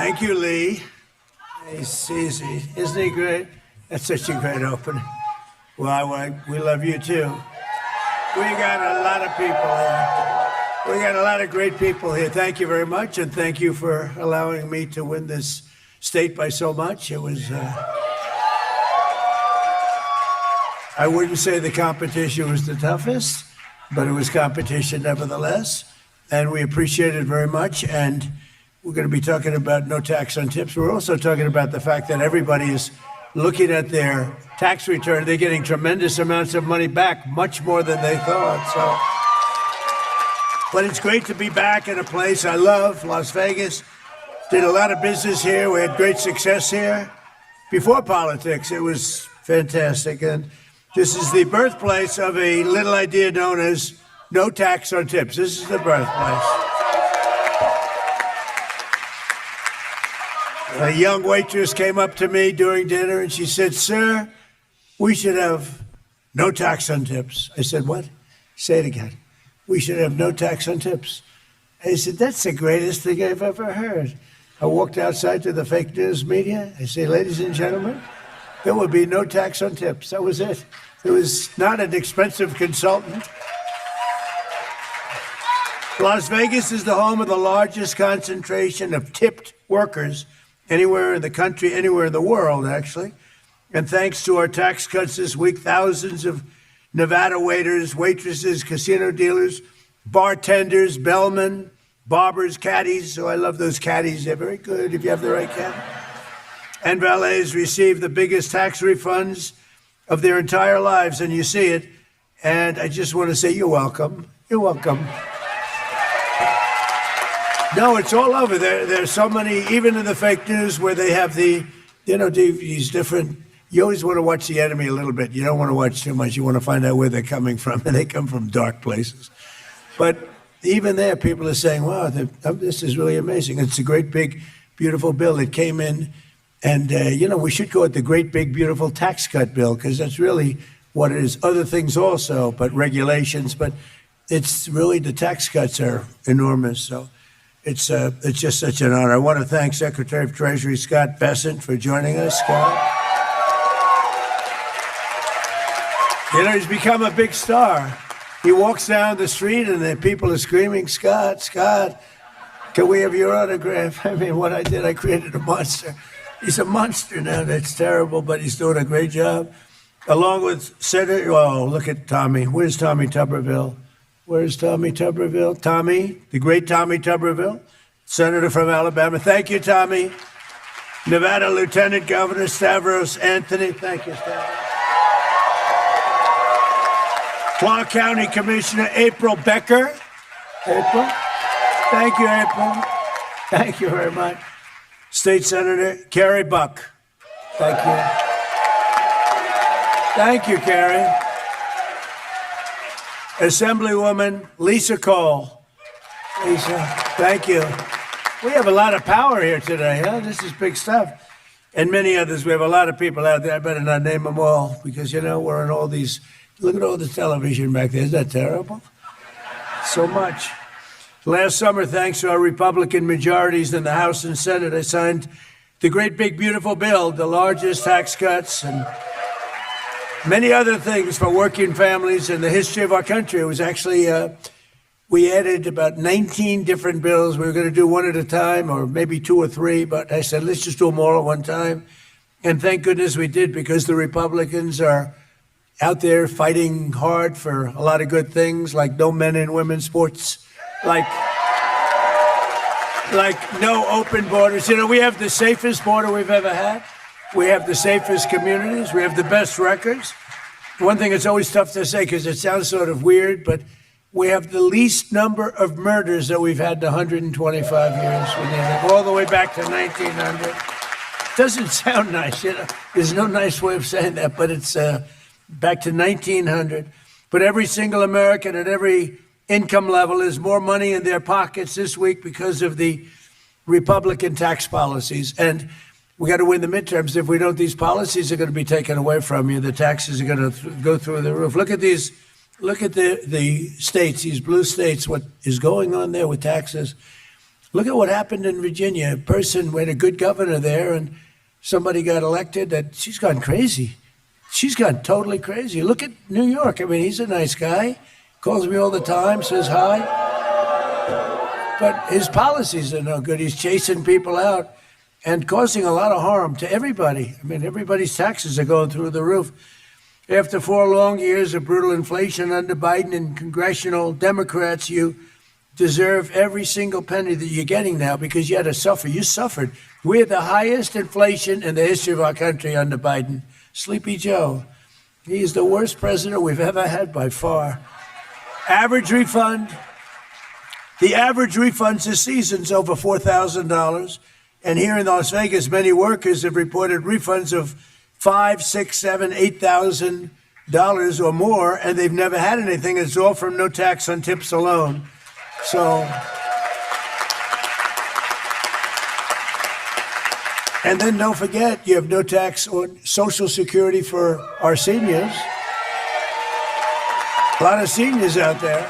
Thank you, Lee. He's easy. Isn't he great? That's such a great opening. Well, we love you too. We got a lot of people here. We got a lot of great people here. Thank you very much, and thank you for allowing me to win this state by so much. It was, I wouldn't say the competition was the toughest, but it was competition nevertheless, and we appreciate it very much. And we're going to be talking about no tax on tips. We're also talking about the fact that everybody is looking at their tax return. They're getting tremendous amounts of money back, much more than they thought. But it's great to be back in a place I love, Las Vegas. Did a lot of business here. We had great success here. Before politics, it was fantastic. And this is the birthplace of a little idea known as no tax on tips. This is the birthplace. A young waitress came up to me during dinner and she said, "Sir, we should have no tax on tips." I said, "What?" Say it again. "We should have no tax on tips." I said, "That's the greatest thing I've ever heard." I walked outside to the fake news media. I say, "Ladies and gentlemen, there will be no tax on tips." That was it. It was not an expensive consultant. Las Vegas is the home of the largest concentration of tipped workers anywhere in the country, anywhere in the world, actually. And thanks to our tax cuts this week, thousands of Nevada waiters, waitresses, casino dealers, bartenders, bellmen, barbers, caddies. So I love those caddies. They're very good if you have the right caddy. And valets receive the biggest tax refunds of their entire lives, and you see it. And I just want to say you're welcome. You're welcome. No, it's all over. There's so many, even in the fake news, where they have these different. You always want to watch the enemy a little bit. You don't want to watch too much. You want to find out where they're coming from, and they come from dark places. But even there, people are saying, "Wow, this is really amazing." It's a great, big, beautiful bill. It came in, and we should call it the great, big, beautiful tax cut bill, because that's really what it is. Other things also, but regulations. But it's really, the tax cuts are enormous. So. It's just such an honor. I want to thank Secretary of Treasury Scott Bessent for joining us. Scott, he's become a big star. He walks down the street and the people are screaming, "Scott, Scott, can we have your autograph?" I mean, what I did, I created a monster. He's a monster now. That's terrible, but he's doing a great job. Along with Senator, look at Tommy. Where's Tommy Tuberville? Where's Tommy Tuberville? Tommy, the great Tommy Tuberville, Senator from Alabama. Thank you, Tommy. Nevada Lieutenant Governor Stavros Anthony. Thank you, Stavros. Clark County Commissioner April Becker. April. Thank you, April. Thank you very much. State Senator Carrie Buck. Thank you. Thank you, Carrie. Assemblywoman Lisa Cole. Lisa, thank you. We have a lot of power here today, huh? This is big stuff. And many others. We have a lot of people out there. I better not name them all because, we're in all these. Look at all the television back there. Isn't that terrible? So much. Last summer, thanks to our Republican majorities in the House and Senate, I signed the great, big, beautiful bill, the largest tax cuts and many other things for working families in the history of our country. It was actually, we added about 19 different bills. We were going to do one at a time or maybe two or three, but I said, let's just do them all at one time. And thank goodness we did, because the Republicans are out there fighting hard for a lot of good things, like no men and women sports, like no open borders. We have the safest border we've ever had. We have the safest communities. We have the best records. One thing that's always tough to say because it sounds sort of weird, but we have the least number of murders that we've had in 125 years. All the way back to 1900. Doesn't sound nice, There's no nice way of saying that, but it's back to 1900. But every single American at every income level has more money in their pockets this week because of the Republican tax policies. And we got to win the midterms. If we don't, these policies are going to be taken away from you. The taxes are going to go through the roof. Look at these. Look at the states, these blue states, what is going on there with taxes. Look at what happened in Virginia. A person, we had a good governor there, and somebody got elected that she's gone crazy. She's gone totally crazy. Look at New York. I mean, he's a nice guy, calls me all the time, says hi. But his policies are no good. He's chasing people out and causing a lot of harm to everybody. I mean, everybody's taxes are going through the roof. After 4 long years of brutal inflation under Biden and congressional Democrats, you deserve every single penny that you're getting now because you had to suffer. You suffered. We had the highest inflation in the history of our country under Biden. Sleepy Joe. He is the worst president we've ever had by far. Average refund. The average refunds this season's over $4,000. And here in Las Vegas, many workers have reported refunds of $5,000, $6,000, $7,000, $8,000 or more, and they've never had anything. It's all from no tax on tips alone. So, and then don't forget, you have no tax on Social Security for our seniors. A lot of seniors out there.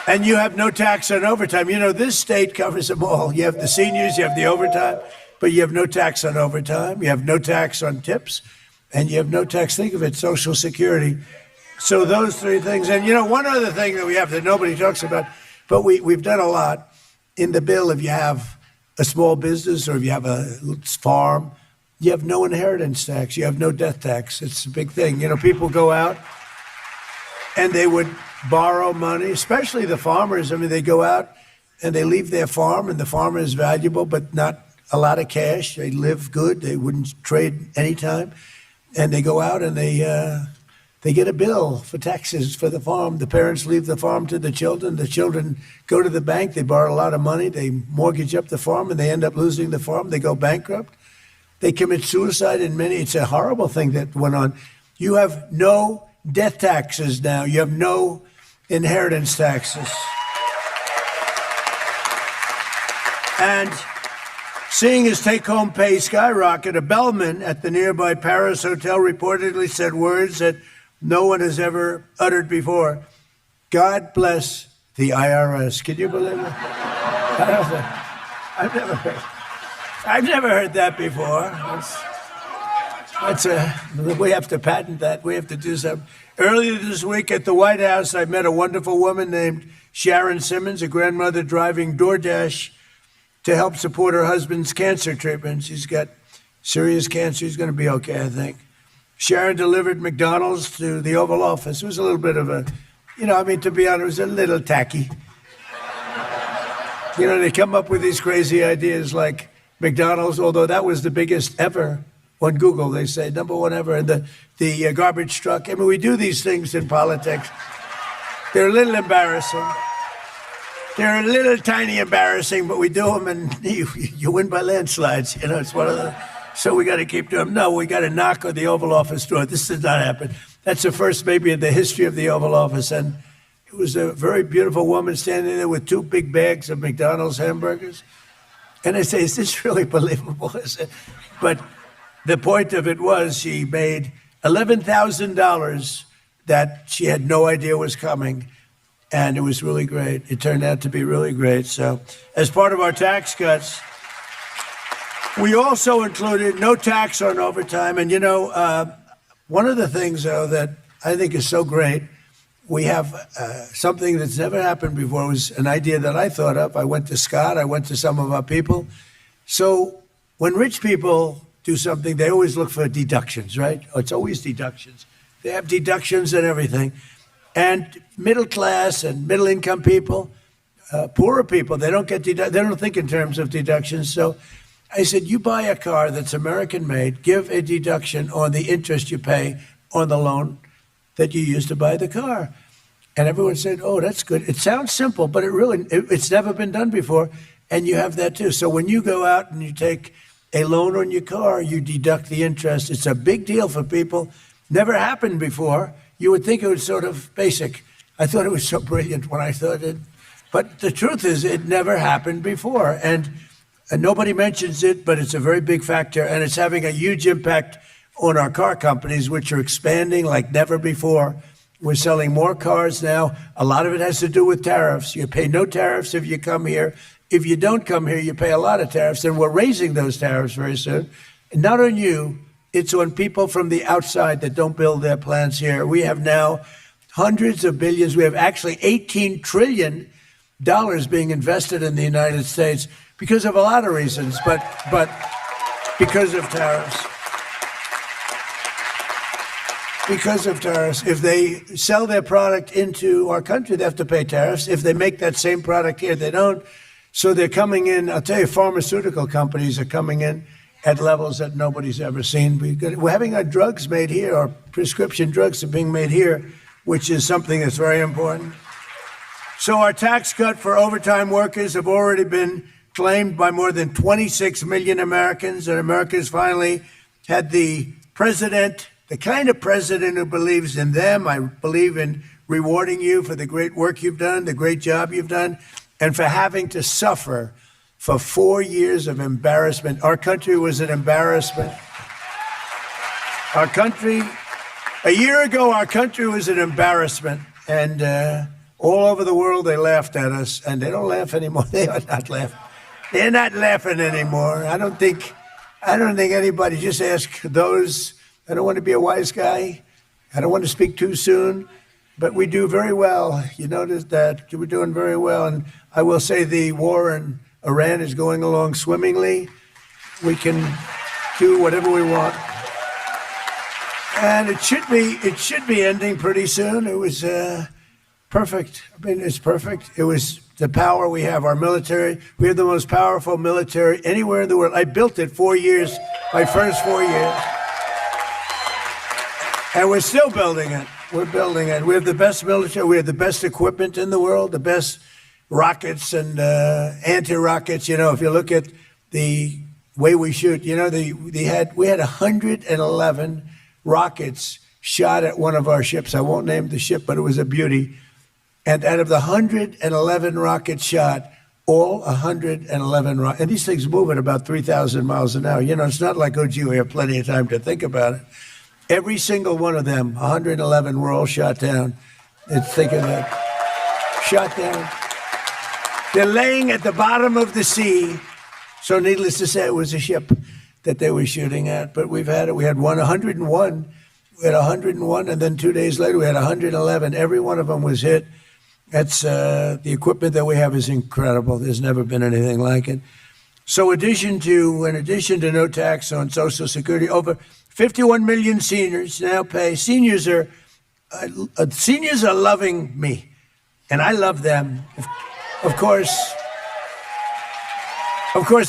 And you have no tax on overtime. You know, this state covers them all. You have the seniors, you have the overtime, but you have no tax on overtime. You have no tax on tips, and you have no tax, think of it, Social Security. So those 3 things. And, you know, one other thing that we have that nobody talks about, but we've done a lot in the bill. If you have a small business or if you have a farm, you have no inheritance tax. You have no death tax. It's a big thing. You know, people go out and they would borrow money, especially the farmers. I mean, they go out and they leave their farm, and the farm is valuable, but not a lot of cash. They live good. They wouldn't trade anytime. And they go out and they get a bill for taxes for the farm. The parents leave the farm to the children. The children go to the bank. They borrow a lot of money. They mortgage up the farm, and they end up losing the farm. They go bankrupt. They commit suicide in many. It's a horrible thing that went on. You have no death taxes now. You have no inheritance taxes. And seeing his take-home pay skyrocket, a bellman at the nearby Paris hotel reportedly said words that no one has ever uttered before. God bless the IRS. Can you believe it? I've never heard that before. We have to patent that. We have to do something. Earlier this week at the White House, I met a wonderful woman named Sharon Simmons, a grandmother driving DoorDash to help support her husband's cancer treatment. She's got serious cancer. He's going to be okay, I think. Sharon delivered McDonald's to the Oval Office. It was a little bit of a, to be honest, it was a little tacky. They come up with these crazy ideas like McDonald's, although that was the biggest ever on Google. They say #1 ever. And the garbage truck. I mean, we do these things in politics. They're a little embarrassing. They're a little tiny embarrassing, but we do them, and you win by landslides. It's one of the. So we got to keep doing them. No, we got to knock on the Oval Office door. This did not happen. That's the first maybe in the history of the Oval Office. And it was a very beautiful woman standing there with 2 big bags of McDonald's hamburgers. And I say, is this really believable? But the point of it was she made $11,000 that she had no idea was coming. And it was really great. It turned out to be really great. So as part of our tax cuts, we also included no tax on overtime. And, one of the things, though, that I think is so great, we have something that's never happened before. It was an idea that I thought up. I went to Scott. I went to some of our people. So when rich people do something, they always look for deductions, right? It's always deductions. They have deductions and everything. And middle class and middle income people, poorer people, they don't think in terms of deductions. So I said, you buy a car that's American made, give a deduction on the interest you pay on the loan that you used to buy the car. And everyone said, oh, that's good. It sounds simple, but it's never been done before. And you have that too. So when you go out and you take a loan on your car, you deduct the interest. It's a big deal for people. Never happened before. You would think it was sort of basic. I thought it was so brilliant when I thought it. But the truth is, it never happened before. And nobody mentions it, but it's a very big factor. And it's having a huge impact on our car companies, which are expanding like never before. We're selling more cars now. A lot of it has to do with tariffs. You pay no tariffs if you come here. If you don't come here, you pay a lot of tariffs, and we're raising those tariffs very soon. And not on you, it's on people from the outside that don't build their plants here. We have now hundreds of billions. We have actually $18 trillion being invested in the United States because of a lot of reasons, but because of tariffs. Because of tariffs. If they sell their product into our country, they have to pay tariffs. If they make that same product here, they don't. So they're coming in. I'll tell you, pharmaceutical companies are coming in at levels that nobody's ever seen. We're having our drugs made here. Our prescription drugs are being made here, which is something that's very important. So our tax cut for overtime workers have already been claimed by more than 26 million Americans, and Americans finally had the president, the kind of president who believes in them. I believe in rewarding you for the great work you've done, the great job you've done, and for having to suffer for 4 years of embarrassment. Our country was an embarrassment. Our country, a year ago, our country was an embarrassment, and all over the world they laughed at us, and they don't laugh anymore. They are not laughing. They're not laughing anymore. I don't think anybody. Just ask those. I don't want to be a wise guy. I don't want to speak too soon, but we do very well. You notice that we're doing very well, and I will say the war in Iran is going along swimmingly. We can do whatever we want, and it should be ending pretty soon. It was perfect. I mean, it's perfect. It was the power we have, our military. We have the most powerful military anywhere in the world. I built it 4 years, my first 4 years. And we're still building it. We're building it. We have the best military. We have the best equipment in the world, the best rockets and anti-rockets. You know, if you look at the way we shoot, you know, we had 111 rockets shot at one of our ships. I won't name the ship, but it was a beauty. And out of the 111 rockets shot, all 111 rockets, and these things move at about 3,000 miles an hour. You know, it's not like, oh, gee, we have plenty of time to think about it. Every single one of them, 111, were all shot down. Think of that. Shot down. They're laying at the bottom of the sea. So needless to say, it was a ship that they were shooting at. But we've had it. We had 101. We had 101, and then 2 days later, we had 111. Every one of them was hit. That's the equipment that we have is incredible. There's never been anything like it. So in addition to no tax on Social Security, over 51 million seniors now pay. Seniors are loving me, and I love them. Of course,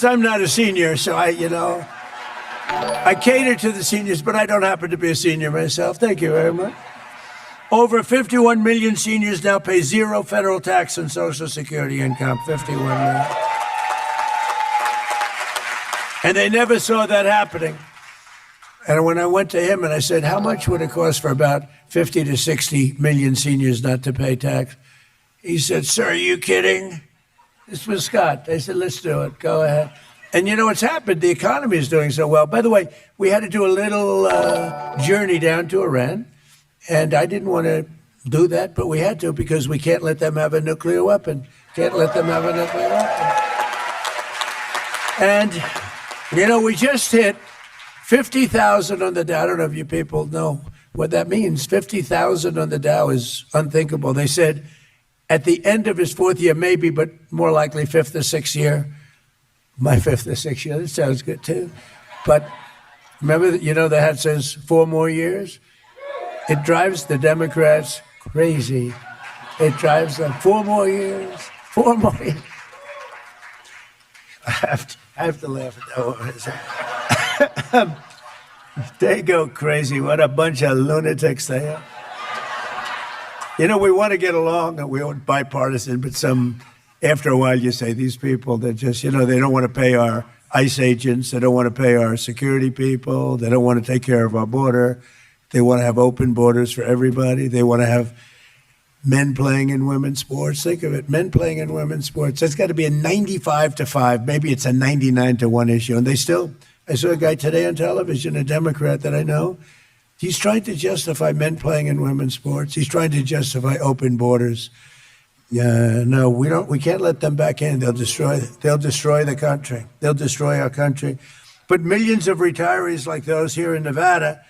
I'm not a senior, so I cater to the seniors, but I don't happen to be a senior myself. Thank you very much. Over 51 million seniors now pay zero federal tax on Social Security income. 51 million. And they never saw that happening. And when I went to him and I said, how much would it cost for about 50 to 60 million seniors not to pay tax? He said, sir, are you kidding? This was Scott. They said, let's do it. Go ahead. And you know what's happened? The economy is doing so well. By the way, we had to do a little journey down to Iran. And I didn't want to do that, but we had to because we can't let them have a nuclear weapon. Can't let them have a nuclear weapon. And, you know, we just hit 50,000 on the Dow. I don't know if you people know what that means. 50,000 on the Dow is unthinkable. They said at the end of his fourth year, maybe, but more likely fifth or sixth year. My fifth or sixth year, that sounds good too. But remember, you know, the hat says 4 more years? It drives the Democrats crazy. It drives them 4 more years, 4 more years. I have to laugh at that one. They go crazy. What a bunch of lunatics they are. You know, we want to get along and we want bipartisan, but after a while you say these people, they're just, you know, they don't want to pay our ICE agents. They don't want to pay our security people. They don't want to take care of our border. They want to have open borders for everybody. They want to have men playing in women's sports. Think of it, men playing in women's sports. That's got to be a 95-5. Maybe it's a 99-1 issue. And I saw a guy today on television, a Democrat that I know. He's trying to justify men playing in women's sports. He's trying to justify open borders. No, we don't. We can't let them back in. They'll destroy the country. They'll destroy our country. But millions of retirees like those here in Nevada,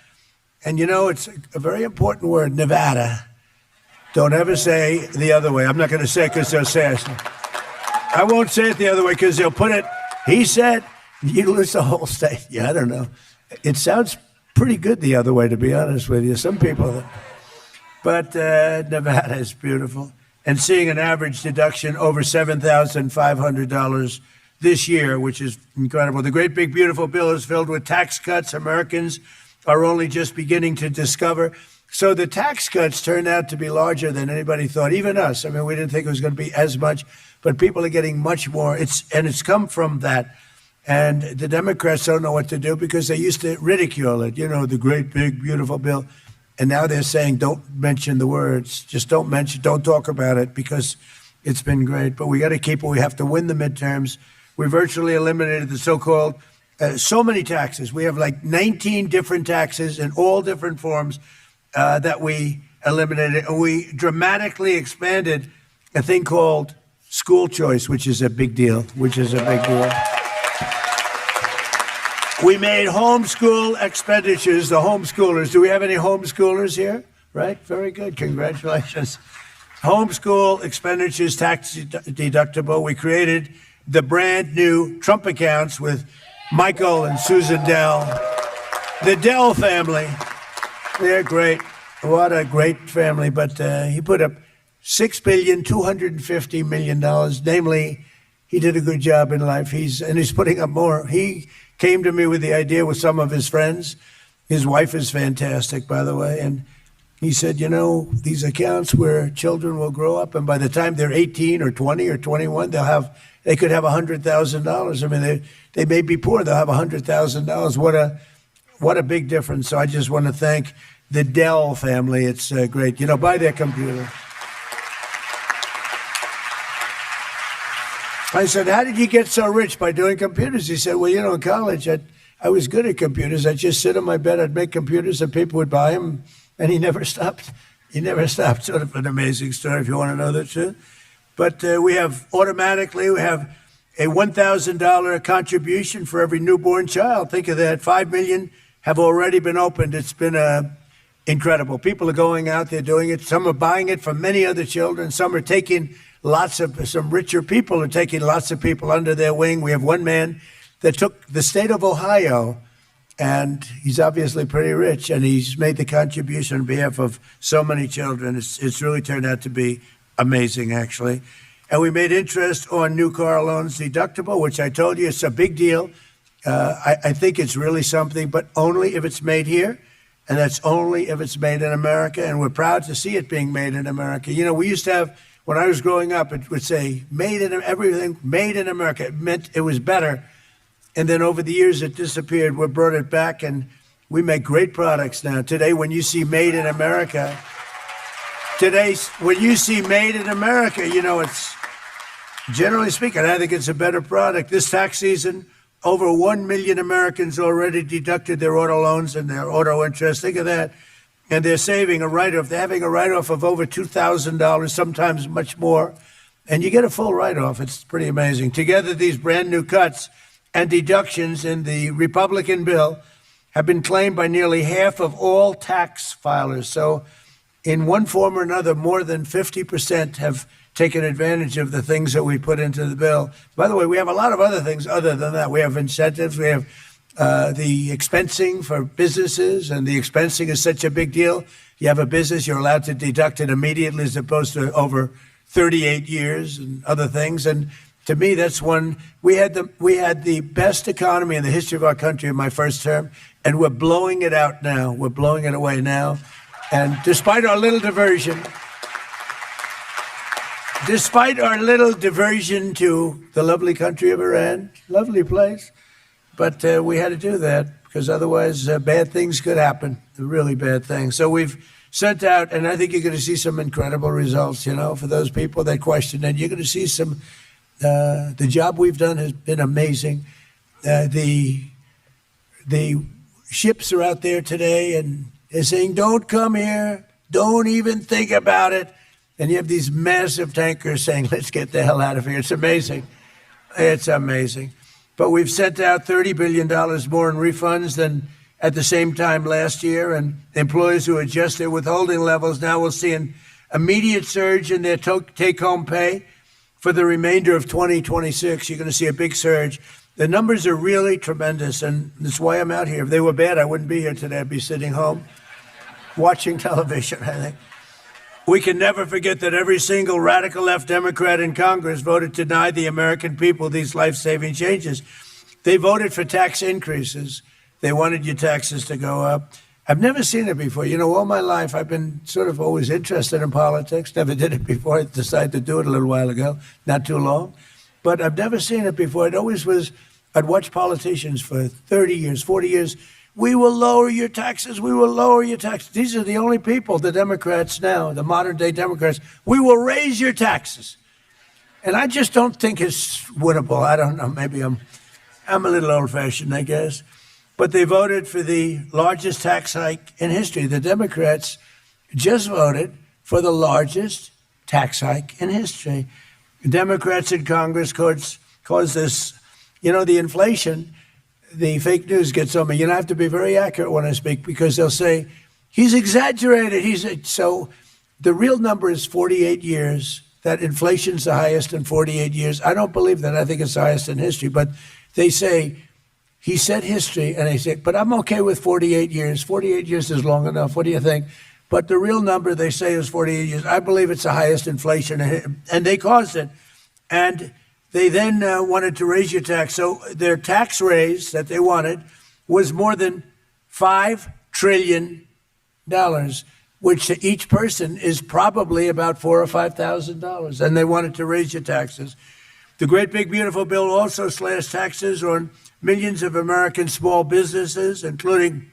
and it's a very important word, Nevada. Don't ever say the other way. I'm not going to say it because they'll say it. I won't say it the other way because they'll put it. He said, you lose the whole state. Yeah, I don't know. It sounds pretty good the other way, to be honest with you. Some people, but Nevada is beautiful. And seeing an average deduction over $7,500 this year, which is incredible. The great big beautiful bill is filled with tax cuts Americans are only just beginning to discover. So the tax cuts turned out to be larger than anybody thought, even us. I mean, we didn't think it was going to be as much, but people are getting much more. It's come from that. And the Democrats don't know what to do because they used to ridicule it, the great big beautiful bill. And now they're saying, don't mention the words. Just don't talk about it because it's been great. But we got to keep it. We have to win the midterms. We virtually eliminated the so-called, so many taxes. We have like 19 different taxes in all different forms that we eliminated. And we dramatically expanded a thing called school choice, which is a big deal, We made homeschool expenditures, the homeschoolers. Do we have any homeschoolers here? Right? Very good. Congratulations. Homeschool expenditures tax deductible. We created the brand new Trump accounts with Michael and Susan Dell. The Dell family. They're great. What a great family. But he put up $6.25 billion. Namely, he did a good job in life. He's putting up more. He came to me with the idea with some of his friends. His wife is fantastic, by the way. And he said, these accounts where children will grow up, and by the time they're 18 or 20 or 21, they could have $100,000. I mean, they may be poor. They'll have $100,000. What a big difference. So I just want to thank the Dell family. It's great. Buy their computer. I said, how did you get so rich by doing computers? He said, well, in college, I was good at computers. I'd just sit on my bed, I'd make computers, and people would buy them, and he never stopped. Sort of an amazing story, if you want to know the truth. But we have a $1,000 contribution for every newborn child. Think of that. 5 million have already been opened. It's been incredible. People are going out there doing it. Some are buying it from many other children. Some are taking some richer people are taking lots of people under their wing. We have one man that took the state of Ohio, and he's obviously pretty rich, and he's made the contribution on behalf of so many children. It's really turned out to be amazing, actually. And we made interest on new car loans deductible, which I told you it's a big deal. I think it's really something, but only if it's made here, and that's only if it's made in America. And we're proud to see it being made in America. We used to have, when I was growing up, it would say everything made in America. It meant it was better. And then over the years, it disappeared. We brought it back, and we make great products now. Today, when you see made in America, it's, generally speaking, I think it's a better product. This tax season, over 1 million Americans already deducted their auto loans and their auto interest. Think of that. And they're saving a write-off. They're having a write-off of over $2,000, sometimes much more. And you get a full write-off. It's pretty amazing. Together, these brand new cuts and deductions in the Republican bill have been claimed by nearly half of all tax filers. So in one form or another, more than 50% have taken advantage of the things that we put into the bill. By the way, we have a lot of other things other than that. We have incentives. We have the expensing for businesses, and the expensing is such a big deal. You have a business, you're allowed to deduct it immediately as opposed to over 38 years and other things. And to me, that's one. We had the best economy in the history of our country in my first term, and we're blowing it out now. We're blowing it away now. And despite our little diversion to the lovely country of Iran, lovely place, but we had to do that because otherwise bad things could happen, really bad things. So we've sent out, and I think you're going to see some incredible results, for those people that question it. You're going to see some, the job we've done has been amazing. The ships are out there today, and They're saying, don't come here. Don't even think about it. And you have these massive tankers saying, let's get the hell out of here. It's amazing. It's amazing. But we've sent out $30 billion more in refunds than at the same time last year. And employers who adjust their withholding levels now will see an immediate surge in their take-home pay for the remainder of 2026. You're going to see a big surge. The numbers are really tremendous, and that's why I'm out here. If they were bad, I wouldn't be here today. I'd be sitting home watching television, I think. We can never forget that every single radical left Democrat in Congress voted to deny the American people these life-saving changes. They voted for tax increases. They wanted your taxes to go up. I've never seen it before. You know, all my life, I've been sort of always interested in politics. Never did it before. I decided to do it a little while ago, not too long. But I've never seen it before. It always was, I'd watch politicians for 30 years, 40 years. We will lower your taxes. We will lower your taxes. These are the only people, the Democrats now, the modern day Democrats. We will raise your taxes. And I just don't think it's winnable. I don't know. Maybe I'm a little old fashioned, I guess. But they voted for the largest tax hike in history. The Democrats just voted for the largest tax hike in history. The Democrats in Congress caused this, you know, the inflation. The fake news gets on me. You know, I have to be very accurate when I speak because they'll say, he's exaggerated. So the real number is 48 years. That inflation's the highest in 48 years. I don't believe that. I think it's the highest in history. But they say, he said history, and I say, but I'm okay with 48 years. 48 years is long enough. What do you think? But the real number they say is 48 years. I believe it's the highest inflation, and they caused it. And they then wanted to raise your tax. So their tax raise that they wanted was more than $5 trillion, which to each person is probably about $4,000 or $5,000. And they wanted to raise your taxes. The great big beautiful bill also slashed taxes on millions of American small businesses, including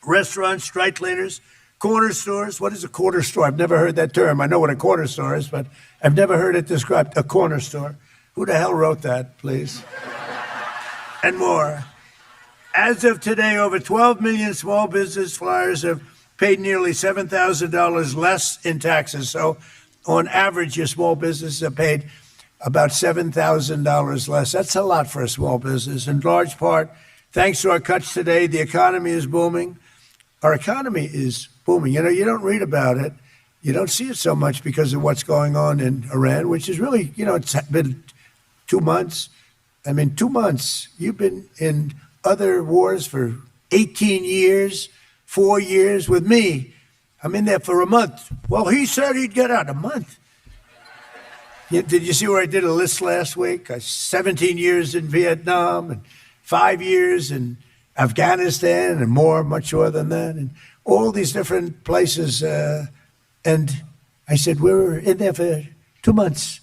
restaurants, dry cleaners, corner stores. What is a corner store? I've never heard that term. I know what a corner store is, but I've never heard it described, a corner store. Who the hell wrote that, please? And more. As of today, over 12 million small business flyers have paid nearly $7,000 less in taxes. So on average, your small businesses have paid about $7,000 less. That's a lot for a small business. In large part, thanks to our cuts today, the economy is booming. Our economy is booming. You know, you don't read about it. You don't see it so much because of what's going on in Iran, which is really, you know, it's been 2 months. I mean, 2 months. You've been in other wars for 18 years, 4 years with me. I'm in there for a month. Well, he said he'd get out a month. Did you see where I did a list last week? 17 years in Vietnam and 5 years in Afghanistan and more, much more than that, and all these different places. And I said, we were in there for 2 months.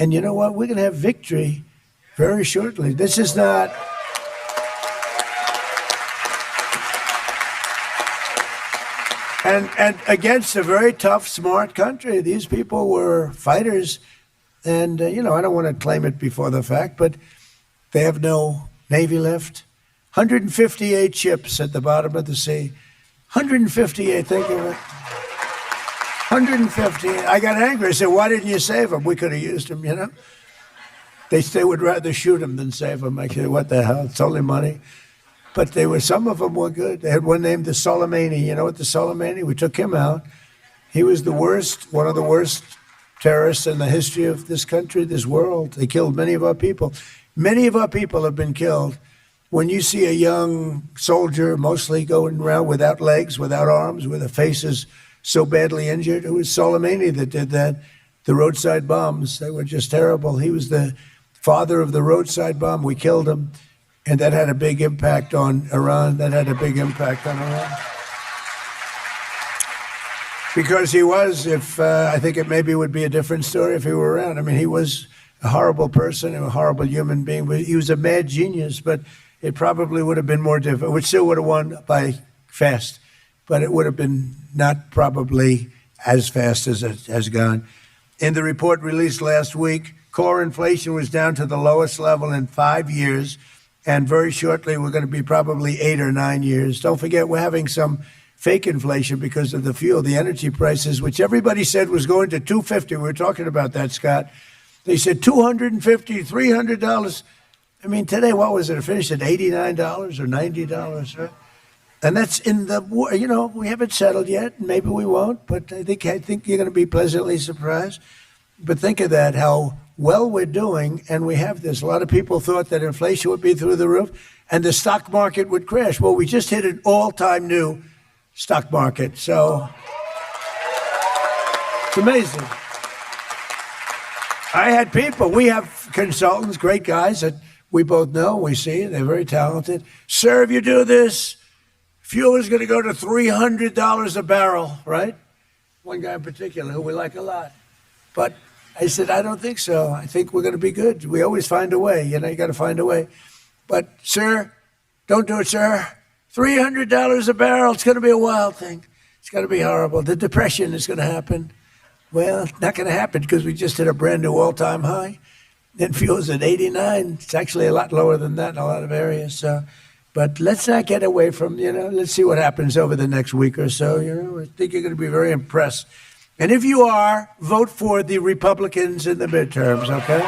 And you know what? We're going to have victory very shortly. This is not... And against a very tough, smart country. These people were fighters. And, you know, I don't want to claim it before the fact, but they have no Navy left. 158 ships at the bottom of the sea. 158, think of it. 158. I got angry. I said, why didn't you save them? We could have used them, you know. They would rather shoot them than save them. I said, what the hell? It's only money. But some of them were good. They had one named the Soleimani. You know what, the Soleimani? We took him out. He was the worst, one of the worst terrorists in the history of this country, this world. They killed many of our people. Many of our people have been killed. When you see a young soldier mostly going around without legs, without arms, with their faces so badly injured, it was Soleimani that did that. The roadside bombs, they were just terrible. He was the father of the roadside bomb. We killed him. And that had a big impact on Iran. That had a big impact on Iran. Because he was, I think it maybe would be a different story if he were around. I mean, he was a horrible person, a horrible human being. He was a mad genius, but it probably would have been more difficult. We still would have won by fast, but it would have been not probably as fast as it has gone. In the report released last week, core inflation was down to the lowest level in 5 years. And very shortly, we're going to be probably 8 or 9 years. Don't forget, we're having some fake inflation because of the fuel, the energy prices, which everybody said was going to $250. We were talking about that, Scott. They said $250, $300. I mean, today, what was it? It finished at $89 or $90, right? And that's in the, we haven't settled yet. Maybe we won't, but I think you're going to be pleasantly surprised. But think of that, how well we're doing, and we have this. A lot of people thought that inflation would be through the roof and the stock market would crash. Well, we just hit an all-time new stock market. So it's amazing. I had people, we have consultants, great guys that we both know, we see, they're very talented. Sir, if you do this, fuel is going to go to $300 a barrel, right? One guy in particular who we like a lot. But I said, I don't think so. I think we're going to be good. We always find a way. You got to find a way. But, sir, don't do it, sir. $300 a barrel. It's going to be a wild thing. It's going to be horrible. The depression is going to happen. Well, it's not going to happen because we just hit a brand new all-time high. Then fuel's at 89. It's actually a lot lower than that in a lot of areas. So, but let's not get away from, let's see what happens over the next week or so. I think you're going to be very impressed. And if you are, vote for the Republicans in the midterms, okay?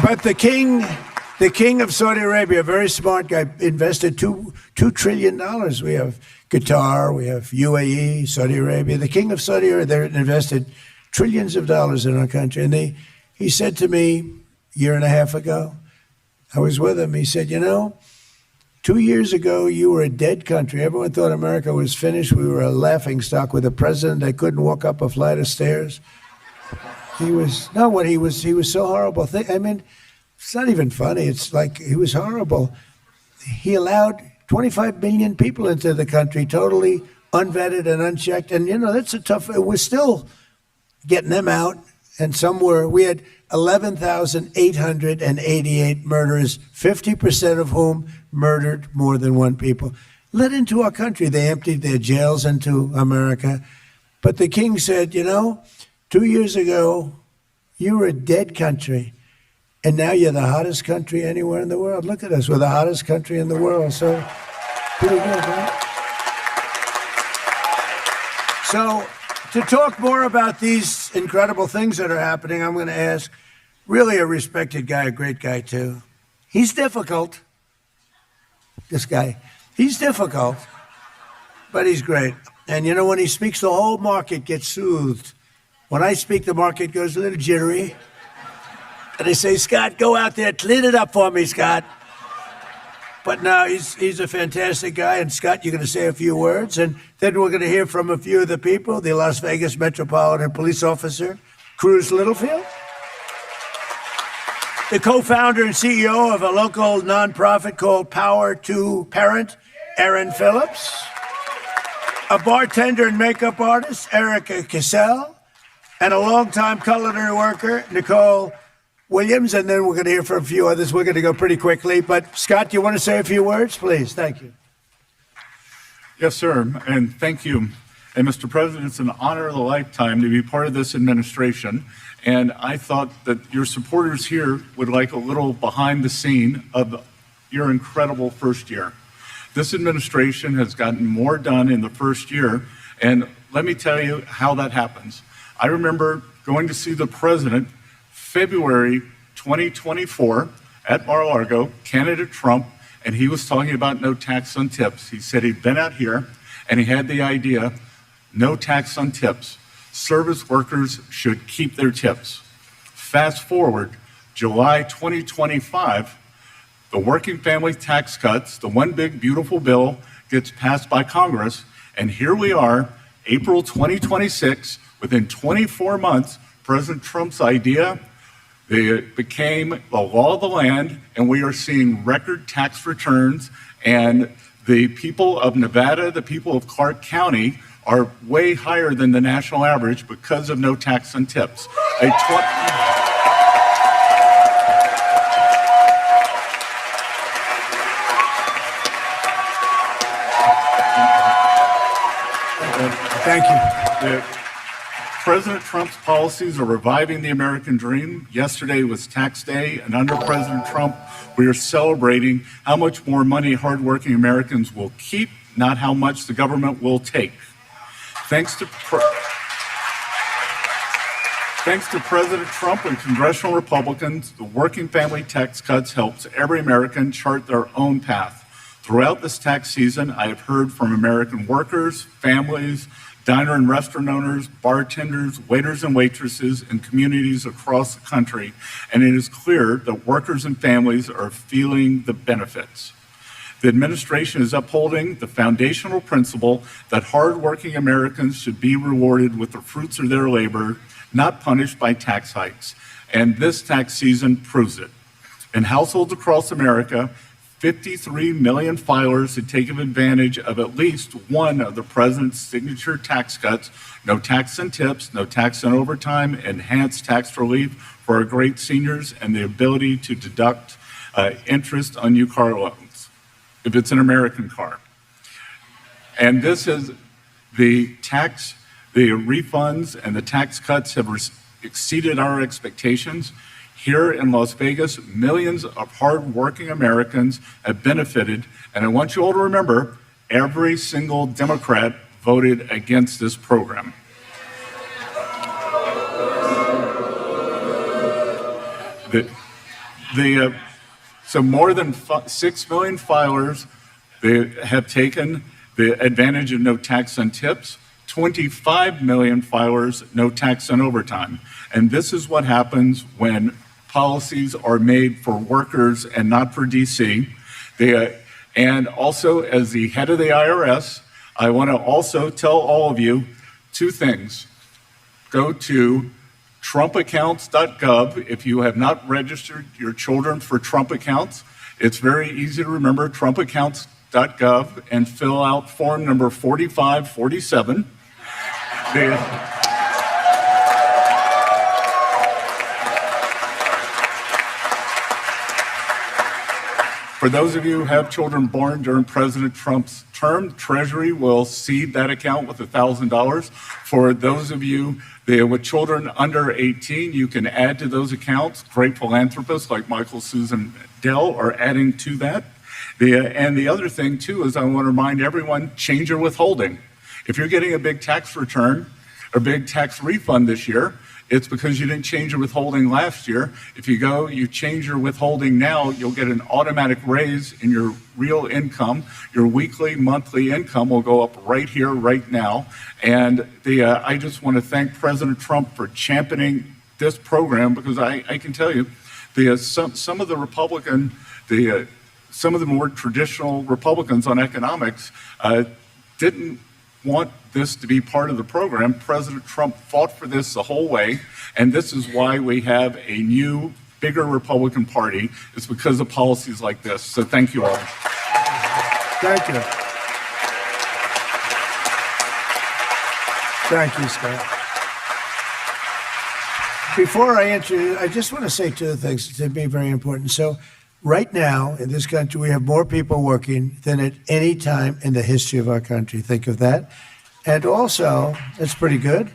But the king of Saudi Arabia, a very smart guy, invested $2 trillion. We have Qatar, we have UAE, Saudi Arabia. The king of Saudi Arabia, they invested trillions of dollars in our country. And he said to me a year and a half ago, I was with him, he said, 2 years ago, you were a dead country. Everyone thought America was finished. We were a laughingstock with a president that couldn't walk up a flight of stairs. He was so horrible. I mean, it's not even funny. It's like he was horrible. He allowed 25 million people into the country, totally unvetted and unchecked. And, that's a tough, we're still getting them out. And we had 11,888 murderers, 50% of whom murdered more than one people. Let into our country. They emptied their jails into America. But the king said, 2 years ago, you were a dead country, and now you're the hottest country anywhere in the world. Look at us. We're the hottest country in the world. So, pretty good, right? So, to talk more about these incredible things that are happening, I'm going to ask really a respected guy, a great guy, too. He's difficult, this guy. He's difficult, but he's great. And, when he speaks, the whole market gets soothed. When I speak, the market goes a little jittery. And they say, Scott, go out there, clean it up for me, Scott. But no, he's a fantastic guy. And Scott, you're going to say a few words. And then we're going to hear from a few of the people, the Las Vegas Metropolitan Police Officer, Cruz Littlefield, the co-founder and CEO of a local nonprofit called Power to Parent, Erin Phillips, a bartender and makeup artist, Erica Cassell, and a longtime culinary worker, Nicole Williams, and then we're going to hear from a few others. We're going to go pretty quickly. But, Scott, do you want to say a few words, please? Thank you. Yes, sir, and thank you. And, Mr. President, it's an honor of a lifetime to be part of this administration, and I thought that your supporters here would like a little behind the scene of your incredible first year. This administration has gotten more done in the first year, and let me tell you how that happens. I remember going to see the president February 2024 at Mar-a-Lago, candidate Trump, and he was talking about no tax on tips. He said he'd been out here and he had the idea, no tax on tips. Service workers should keep their tips. Fast forward, July 2025, the working family tax cuts, the one big beautiful bill gets passed by Congress, and here we are, April 2026, within 24 months, President Trump's idea, it became the law of the land, and we are seeing record tax returns, and the people of Nevada, the people of Clark County are way higher than the national average because of no tax on tips. Thank you. President Trump's policies are reviving the American dream. Yesterday was tax day, and under President Trump, we are celebrating how much more money hardworking Americans will keep, not how much the government will take. Thanks to President Trump and congressional Republicans, the working family tax cuts helps every American chart their own path. Throughout this tax season, I have heard from American workers, families, diner and restaurant owners, bartenders, waiters and waitresses in communities across the country, and it is clear that workers and families are feeling the benefits. The administration is upholding the foundational principle that hardworking Americans should be rewarded with the fruits of their labor, not punished by tax hikes. And this tax season proves it. In households across America, 53 million filers had taken advantage of at least one of the president's signature tax cuts: no tax on tips, no tax on overtime, enhanced tax relief for our great seniors, and the ability to deduct interest on new car loans, if it's an American car. And this is the refunds and the tax cuts have exceeded our expectations. Here in Las Vegas, millions of hardworking Americans have benefited, and I want you all to remember, every single Democrat voted against this program. So more than 6 million filers they have taken the advantage of no tax on tips. 25 million filers, no tax on overtime. And this is what happens when policies are made for workers and not for DC. And also, as the head of the IRS, I want to also tell all of you two things. Go to trumpaccounts.gov if you have not registered your children for Trump accounts. It's very easy to remember, trumpaccounts.gov, and fill out form number 4547. For those of you who have children born during President Trump's term, Treasury will seed that account with $1,000. For those of you with children under 18, you can add to those accounts. Great philanthropists like Michael, Susan, Dell are adding to that. And the other thing, too, is I want to remind everyone, change your withholding. If you're getting a big tax return, a big tax refund this year, it's because you didn't change your withholding last year. If you change your withholding now, you'll get an automatic raise in your real income. Your weekly, monthly income will go up right here, right now. And I just want to thank President Trump for championing this program, because I can tell you, some of the more traditional Republicans on economics didn't want this to be part of the program. President Trump fought for this the whole way, and this is why we have a new, bigger Republican Party. It's because of policies like this. So thank you all. Thank you. Thank you, Scott. Before I answer you, I just want to say two things to me very important. So right now in this country, we have more people working than at any time in the history of our country. Think of that. And also, it's pretty good.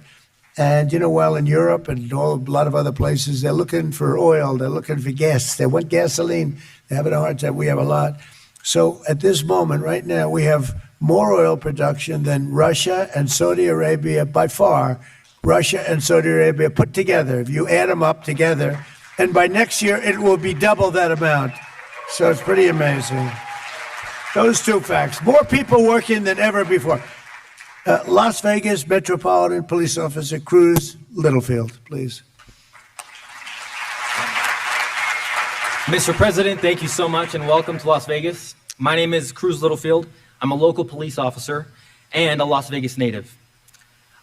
And, while in Europe and a lot of other places, they're looking for oil, they're looking for gas, they want gasoline, they're having a hard time. We have a lot. So at this moment, right now, we have more oil production than Russia and Saudi Arabia, by far, Russia and Saudi Arabia put together. If you add them up together, and by next year, it will be double that amount. So it's pretty amazing. Those two facts. More people working than ever before. Las Vegas Metropolitan Police Officer Cruz Littlefield, please. Mr. President, thank you so much and welcome to Las Vegas. My name is Cruz Littlefield. I'm a local police officer and a Las Vegas native.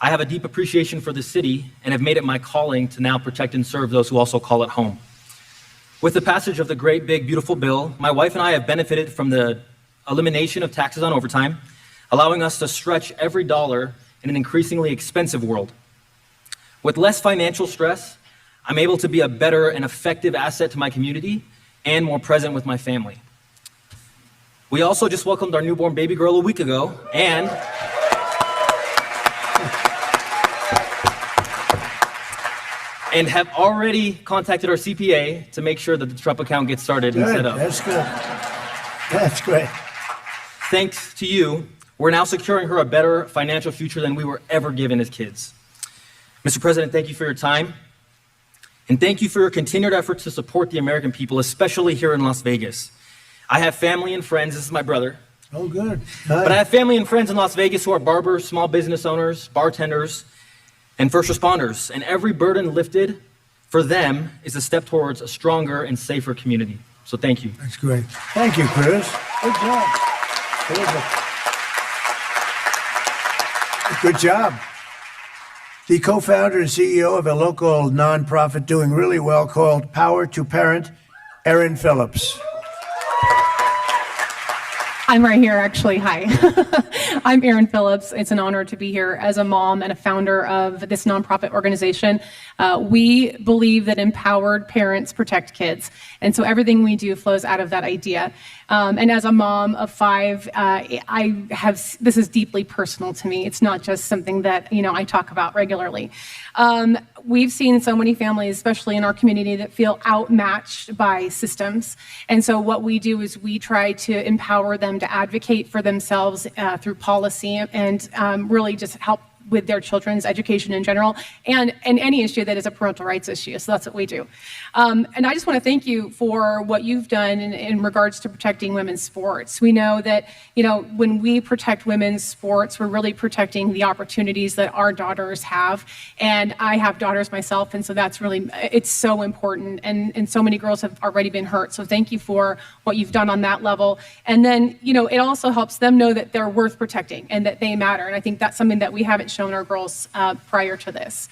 I have a deep appreciation for the city and have made it my calling to now protect and serve those who also call it home. With the passage of the great, big, beautiful bill, my wife and I have benefited from the elimination of taxes on overtime, allowing us to stretch every dollar in an increasingly expensive world. With less financial stress, I'm able to be a better and effective asset to my community and more present with my family. We also just welcomed our newborn baby girl a week ago, and and have already contacted our CPA to make sure that the Trump account gets started and Good, set up. that's good. That's great. Thanks to you, we're now securing her a better financial future than we were ever given as kids. Mr. President, thank you for your time. And thank you for your continued efforts to support the American people, especially here in Las Vegas. I have family and friends, this is my brother, Oh, good. but I have family and friends in Las Vegas who are barbers, small business owners, bartenders, and first responders. And every burden lifted for them is a step towards a stronger and safer community. So thank you. That's great. Thank you, Cruz. Good job. Good job. The co-founder and CEO of a local nonprofit doing really well called Power to Parent, Erin Phillips. I'm right here, actually. Hi. I'm Erin Phillips. It's an honor to be here as a mom and a founder of this nonprofit organization. We believe that empowered parents protect kids. And so everything we do flows out of that idea. And as a mom of 5, this is deeply personal to me. It's not just something that, I talk about regularly. We've seen so many families, especially in our community, that feel outmatched by systems. And so what we do is we try to empower them to advocate for themselves through policy and really just help with their children's education in general, and any issue that is a parental rights issue. So that's what we do. And I just want to thank you for what you've done in regards to protecting women's sports. We know that, when we protect women's sports, we're really protecting the opportunities that our daughters have. And I have daughters myself, and so it's so important. And so many girls have already been hurt. So thank you for what you've done on that level. And then, it also helps them know that they're worth protecting and that they matter. And I think that's something that we haven't shown our girls prior to this.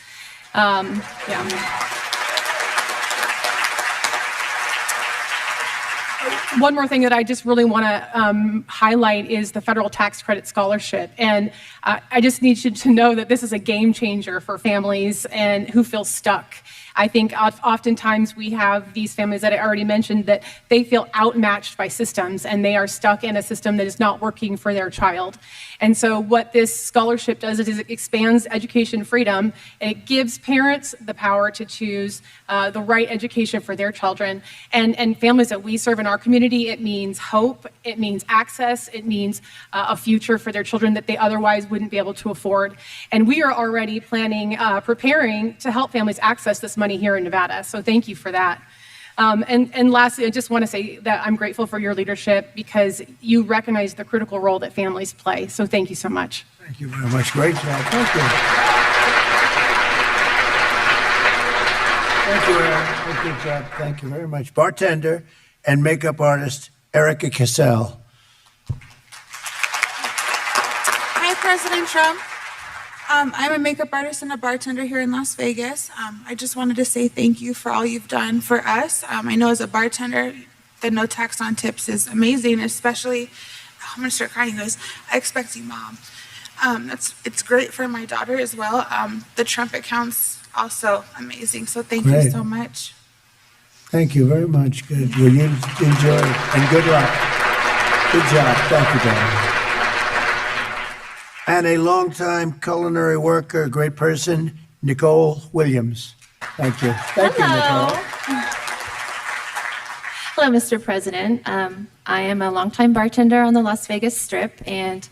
One more thing that I just really want to highlight is the federal tax credit scholarship. And I just need you to know that this is a game changer for families and who feel stuck. I think oftentimes we have these families that I already mentioned that they feel outmatched by systems and they are stuck in a system that is not working for their child. And so what this scholarship does is it expands education freedom, and it gives parents the power to choose the right education for their children. And families that we serve in our community, it means hope, it means access, it means a future for their children that they otherwise wouldn't be able to afford. And we are already preparing to help families access this money here in Nevada. So thank you for that. And lastly, I just want to say that I'm grateful for your leadership because you recognize the critical role that families play. So thank you so much. Thank you very much. Great job. Thank you. Thank you, Erin. Good job. Thank you very much. Bartender and makeup artist, Erica Cassell. Hi, President Trump. I'm a makeup artist and a bartender here in Las Vegas. I just wanted to say thank you for all you've done for us. I know as a bartender, the no tax on tips is amazing, especially, I'm gonna start crying, guys. I expect you, Mom. It's great for my daughter as well. The Trump account's also amazing, so thank you so much. Thank you very much. Good. Well, you enjoy it, and good luck. Good job. Thank you, darling. And a longtime culinary worker, a great person, Nicole Williams. Thank you. Thank you, Nicole. Hello, Mr. President. I am a longtime bartender on the Las Vegas Strip, and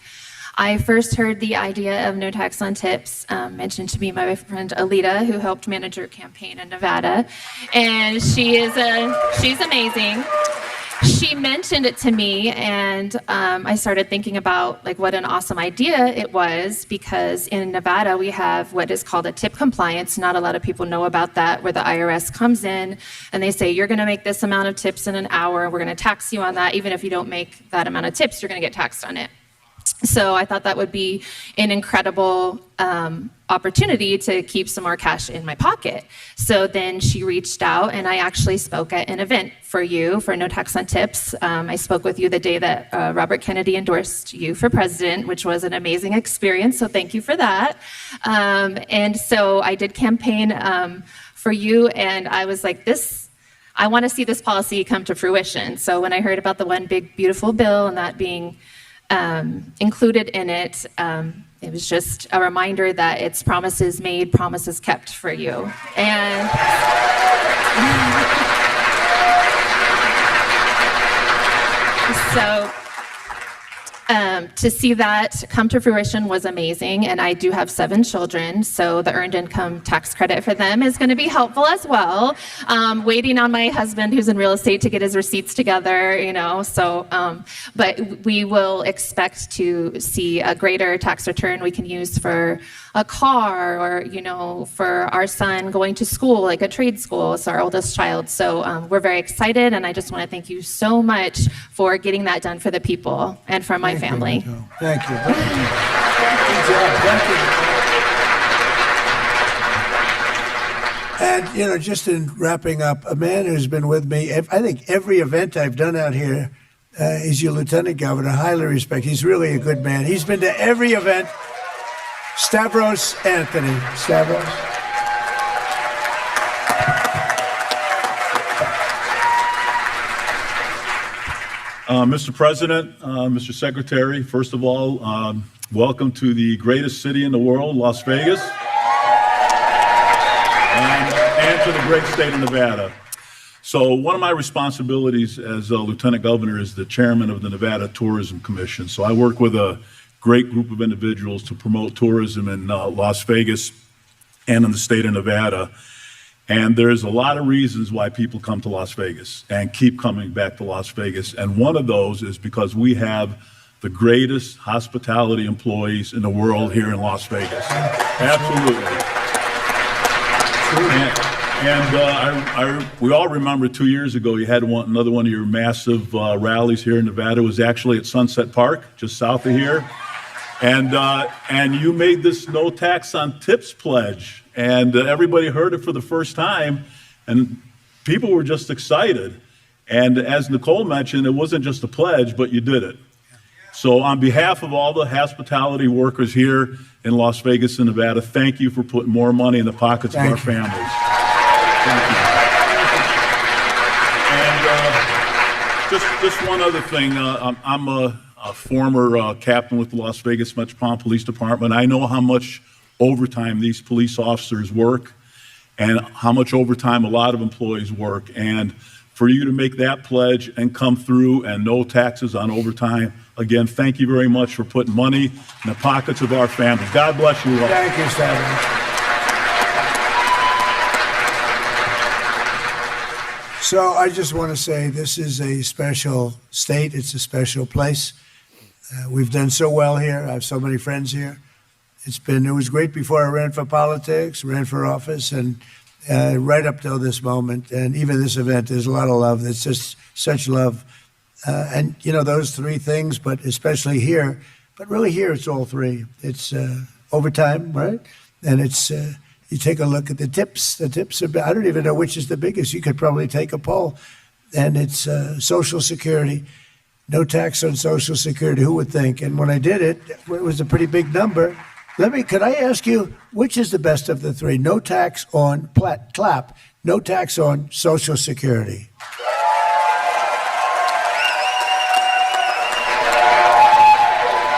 I first heard the idea of no tax on tips mentioned to me by my friend Alita, who helped manage your campaign in Nevada, and she's amazing. She mentioned it to me, and I started thinking about what an awesome idea it was, because in Nevada we have what is called a tip compliance. Not a lot of people know about that, where the IRS comes in and they say, you're going to make this amount of tips in an hour, we're going to tax you on that. Even if you don't make that amount of tips, you're going to get taxed on it. So I thought that would be an incredible opportunity to keep some more cash in my pocket. So then she reached out, and I actually spoke at an event for you for No Tax on Tips. I spoke with you the day that Robert Kennedy endorsed you for president, which was an amazing experience. So thank you for that. And so I did campaign for you, and I was like, I want to see this policy come to fruition. So when I heard about the one big beautiful bill and that being included in it. It was just a reminder that it's promises made, promises kept for you. And so to see that come to fruition was amazing. And I do have 7 children, so the earned income tax credit for them is going to be helpful as well. Waiting on my husband, who's in real estate, to get his receipts together, so, but we will expect to see a greater tax return we can use for a car or, for our son going to school, like a trade school. It's our oldest child. So we're very excited. And I just want to thank you so much for getting that done for the people and for my family. Thank you. Good job. Thank you. And, just in wrapping up, a man who's been with me, I think every event I've done out here, is your lieutenant governor. Highly respect. He's really a good man. He's been to every event. Stavros Anthony. Stavros. Mr. President, Mr. Secretary, first of all, welcome to the greatest city in the world, Las Vegas, and to the great state of Nevada. So one of my responsibilities as a lieutenant governor is the chairman of the Nevada Tourism Commission. So I work with a great group of individuals to promote tourism in Las Vegas and in the state of Nevada. And there's a lot of reasons why people come to Las Vegas and keep coming back to Las Vegas. And one of those is because we have the greatest hospitality employees in the world here in Las Vegas. Absolutely. And we all remember 2 years ago you had another one of your massive rallies here in Nevada. It was actually at Sunset Park, just south of here. And you made this no tax on tips pledge, and everybody heard it for the first time, and people were just excited. And as Nicole mentioned, it wasn't just a pledge, but you did it. So on behalf of all the hospitality workers here in Las Vegas and Nevada, thank you for putting more money in the pockets of our families. Thank you. And just one other thing. I'm a former captain with the Las Vegas Metropolitan Police Department. I know how much overtime these police officers work and how much overtime a lot of employees work. And for you to make that pledge and come through and no taxes on overtime, again, thank you very much for putting money in the pockets of our families. God bless you all. Thank you, Stavros. So I just want to say this is a special state. It's a special place. We've done so well here. I have so many friends here. It was great before I ran for politics, ran for office, and right up till this moment. And even this event, there's a lot of love. It's just such love. And, those 3 things, but especially here. But really here, it's all 3. It's overtime, right? And it's, you take a look at the tips. The tips are, I don't even know which is the biggest. You could probably take a poll. And it's Social Security. No tax on Social Security. Who would think? And when I did it, it was a pretty big number. Could I ask you, which is the best of the 3? No tax on, clap, no tax on Social Security.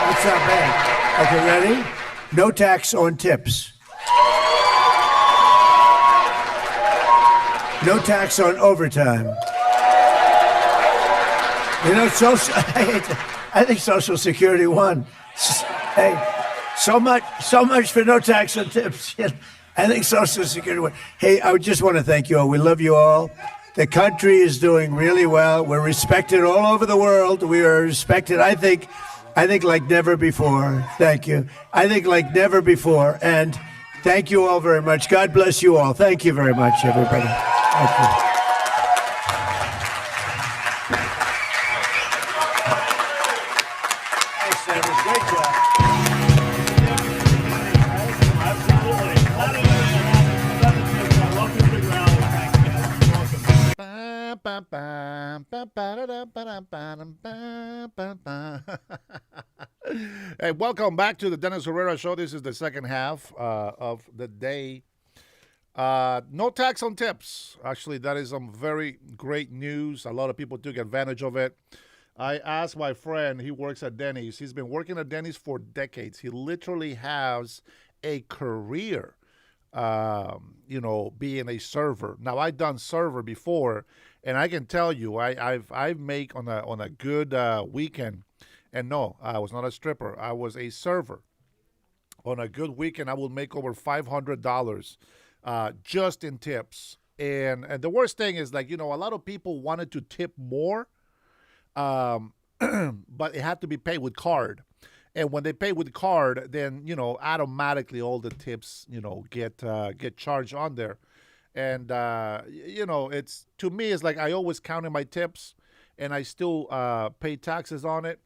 That's not bad. Okay, ready? No tax on tips. No tax on overtime. I think Social Security won. Hey, so much for no tax on tips. I think Social Security won. Hey, I just want to thank you all. We love you all. The country is doing really well. We're respected all over the world. We are respected, I think like never before. Thank you. I think like never before. And thank you all very much. God bless you all. Thank you very much, everybody. Thank you. Hey, welcome back to the Dennis Herrera Show. This is the second half of the day. No tax on tips. Actually, that is some very great news. A lot of people took advantage of it. I asked my friend, he works at Denny's. He's been working at Denny's for decades. He literally has a career, being a server. Now, I've done server before, and I can tell you, I make on a good weekend, and no, I was not a stripper. I was a server. On a good weekend, I will make over $500 just in tips. And the worst thing is, like, a lot of people wanted to tip more, but it had to be paid with card. And when they pay with card, then automatically all the tips get charged on there. And it's, to me, it's like I always counted my tips, and I still pay taxes on it.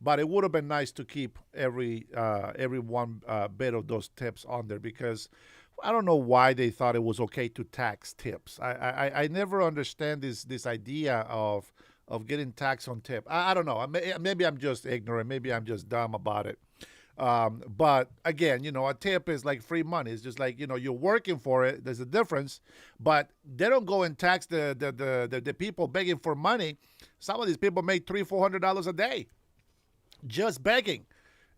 But it would have been nice to keep every one bit of those tips on there, because I don't know why they thought it was okay to tax tips. I never understand this idea of getting taxed on tip. I don't know. Maybe I'm just ignorant. Maybe I'm just dumb about it. But again, a tip is like free money. It's just like, you're working for it. There's a difference, but they don't go and tax the people begging for money. Some of these people make $300-$400 a day just begging.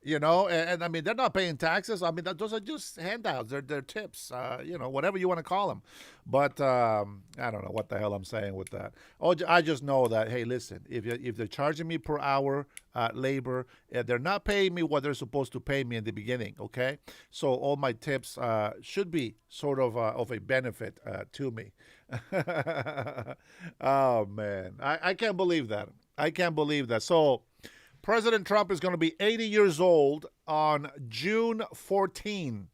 And I mean, they're not paying taxes. I mean, those are just handouts. They're tips, whatever you want to call them. But I don't know what the hell I'm saying with that. Oh, I just know that, hey, listen, if they're charging me per hour labor, they're not paying me what they're supposed to pay me in the beginning, okay? So all my tips should be sort of a benefit to me. Oh, man. I can't believe that. I can't believe that. So President Trump is going to be 80 years old on June 14.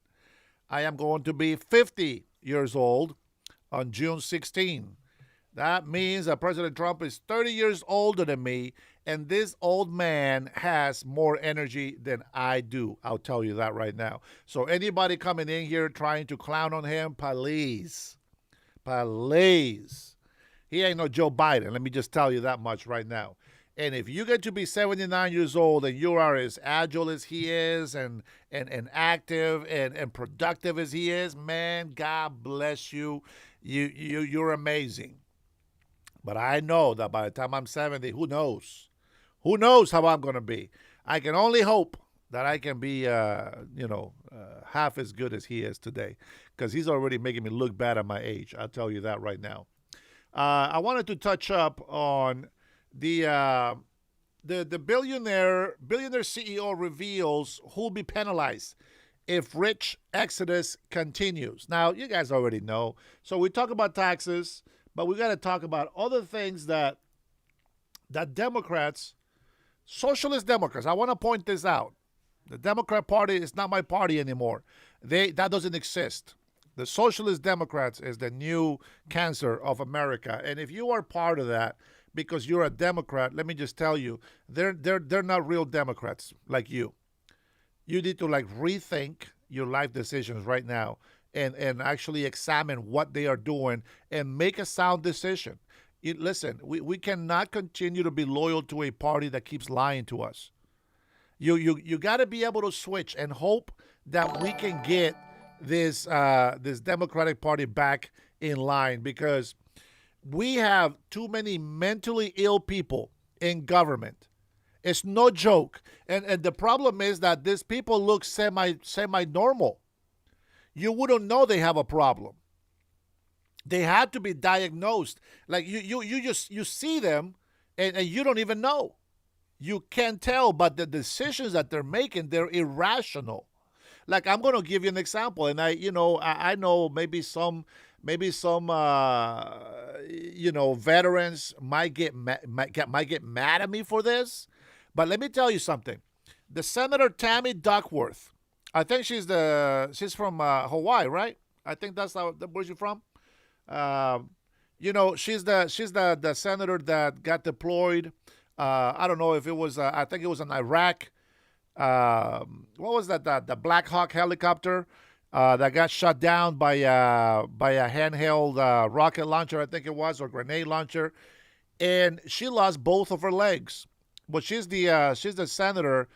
I am going to be 50 years old on June 16. That means that President Trump is 30 years older than me, and this old man has more energy than I do. I'll tell you that right now. So anybody coming in here trying to clown on him, please. He ain't no Joe Biden. Let me just tell you that much right now. And if you get to be 79 years old and you are as agile as he is and active and productive as he is, man, God bless you. You're amazing. But I know that by the time I'm 70, who knows? Who knows how I'm going to be? I can only hope that I can be, half as good as he is today, because he's already making me look bad at my age. I'll tell you that right now. I wanted to touch up on the billionaire CEO reveals who'll be penalized if rich exodus continues. Now, you guys already know. So we talk about taxes, but we got to talk about other things that Democrats, socialist Democrats, I want to point this out. The Democrat Party is not my party anymore. That doesn't exist. The Socialist Democrats is the new cancer of America. And if you are part of that, because you're a Democrat, let me just tell you, they're not real Democrats like you. You need to rethink your life decisions right now and actually examine what they are doing and make a sound decision. Listen, we cannot continue to be loyal to a party that keeps lying to us. You got to be able to switch and hope that we can get this Democratic Party back in line, because we have too many mentally ill people in government. It's no joke. And the problem is that these people look semi-normal. You wouldn't know they have a problem. They had to be diagnosed. Like you see them and you don't even know. You can't tell, but the decisions that they're making, they're irrational. Like, I'm going to give you an example, and I know maybe some veterans might get mad at me for this, but let me tell you something. The Senator Tammy Duckworth, I think she's from Hawaii, right? I think that's where she's from. She's the senator that got deployed. I don't know if it was. I think it was in Iraq. What was that? The Black Hawk helicopter that got shot down by a handheld rocket launcher, I think it was, or grenade launcher, and she lost both of her legs. But she's the senator.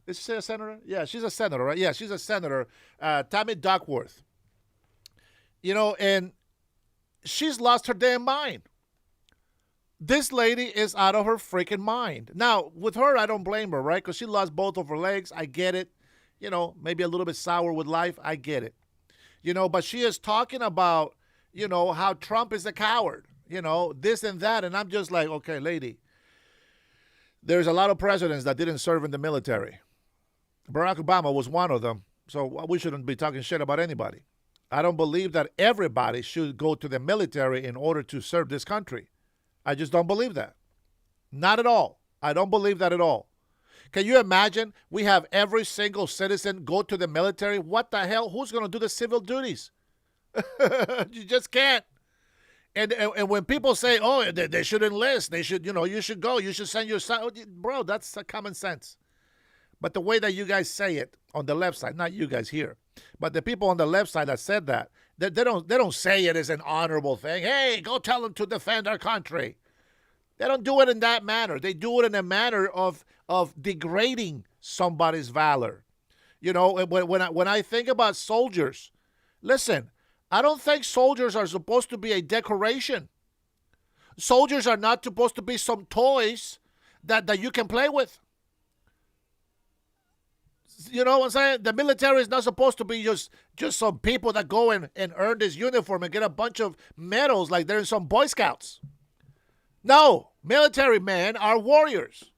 Is she a senator? Yeah, she's a senator, right? Yeah, she's a senator. Tammy Duckworth. And she's lost her damn mind. This lady is out of her freaking mind. Now, with her, I don't blame her, right? Because she lost both of her legs. I get it. Maybe a little bit sour with life. I get it. But she is talking about, how Trump is a coward, this and that. And I'm just like, okay, lady, there's a lot of presidents that didn't serve in the military. Barack Obama was one of them. So we shouldn't be talking shit about anybody. I don't believe that everybody should go to the military in order to serve this country. I just don't believe that. Not at all. I don't believe that at all. Can you imagine we have every single citizen go to the military? What the hell? Who's going to do the civil duties? You just can't. And when people say, oh, they should enlist, they should, you should go, you should send your son. Bro, that's common sense. But the way that you guys say it on the left side, not you guys here, but the people on the left side that said that, they don't say it as an honorable thing. Hey, go tell them to defend our country. They don't do it in that manner. They do it in a manner of degrading somebody's valor. When I think about soldiers, listen, I don't think soldiers are supposed to be a decoration. Soldiers are not supposed to be some toys that you can play with. You know what I'm saying? The military is not supposed to be just some people that go and earn this uniform and get a bunch of medals like they're in some Boy Scouts. No, military men are warriors.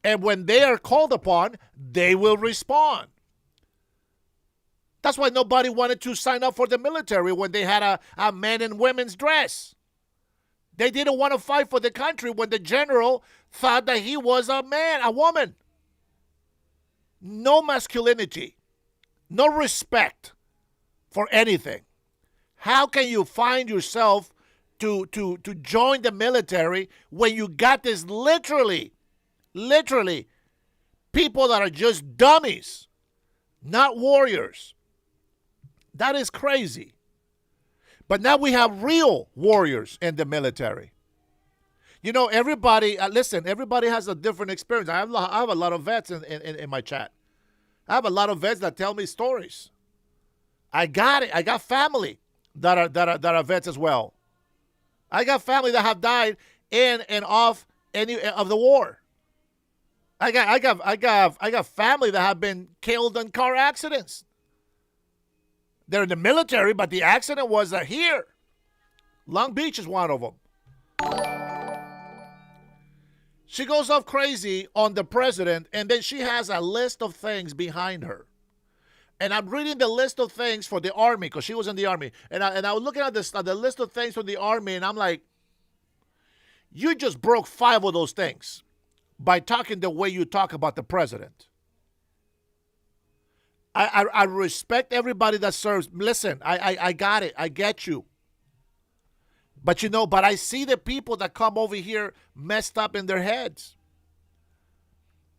And when they are called upon, they will respond. That's why nobody wanted to sign up for the military when they had a men and women's dress. They didn't want to fight for the country when the general thought that he was a man, a woman. No masculinity, no respect for anything. How can you find yourself to join the military when you got this literally people that are just dummies, not warriors? That is crazy. But now we have real warriors in the military. Everybody, listen, everybody has a different experience. I have a lot of vets in my chat. I have a lot of vets that tell me stories. I got it. I got family that are vets as well. I got family that have died in and off any of the war. I got family that have been killed in car accidents. They're in the military, but the accident was here. Long Beach is one of them. She goes off crazy on the president, and then she has a list of things behind her. And I'm reading the list of things for the Army, because she was in the Army. And I was looking at the list of things from the Army, and I'm like, you just broke 5 of those things by talking the way you talk about the president. I respect everybody that serves. Listen, I got it. I get you. But I see the people that come over here messed up in their heads.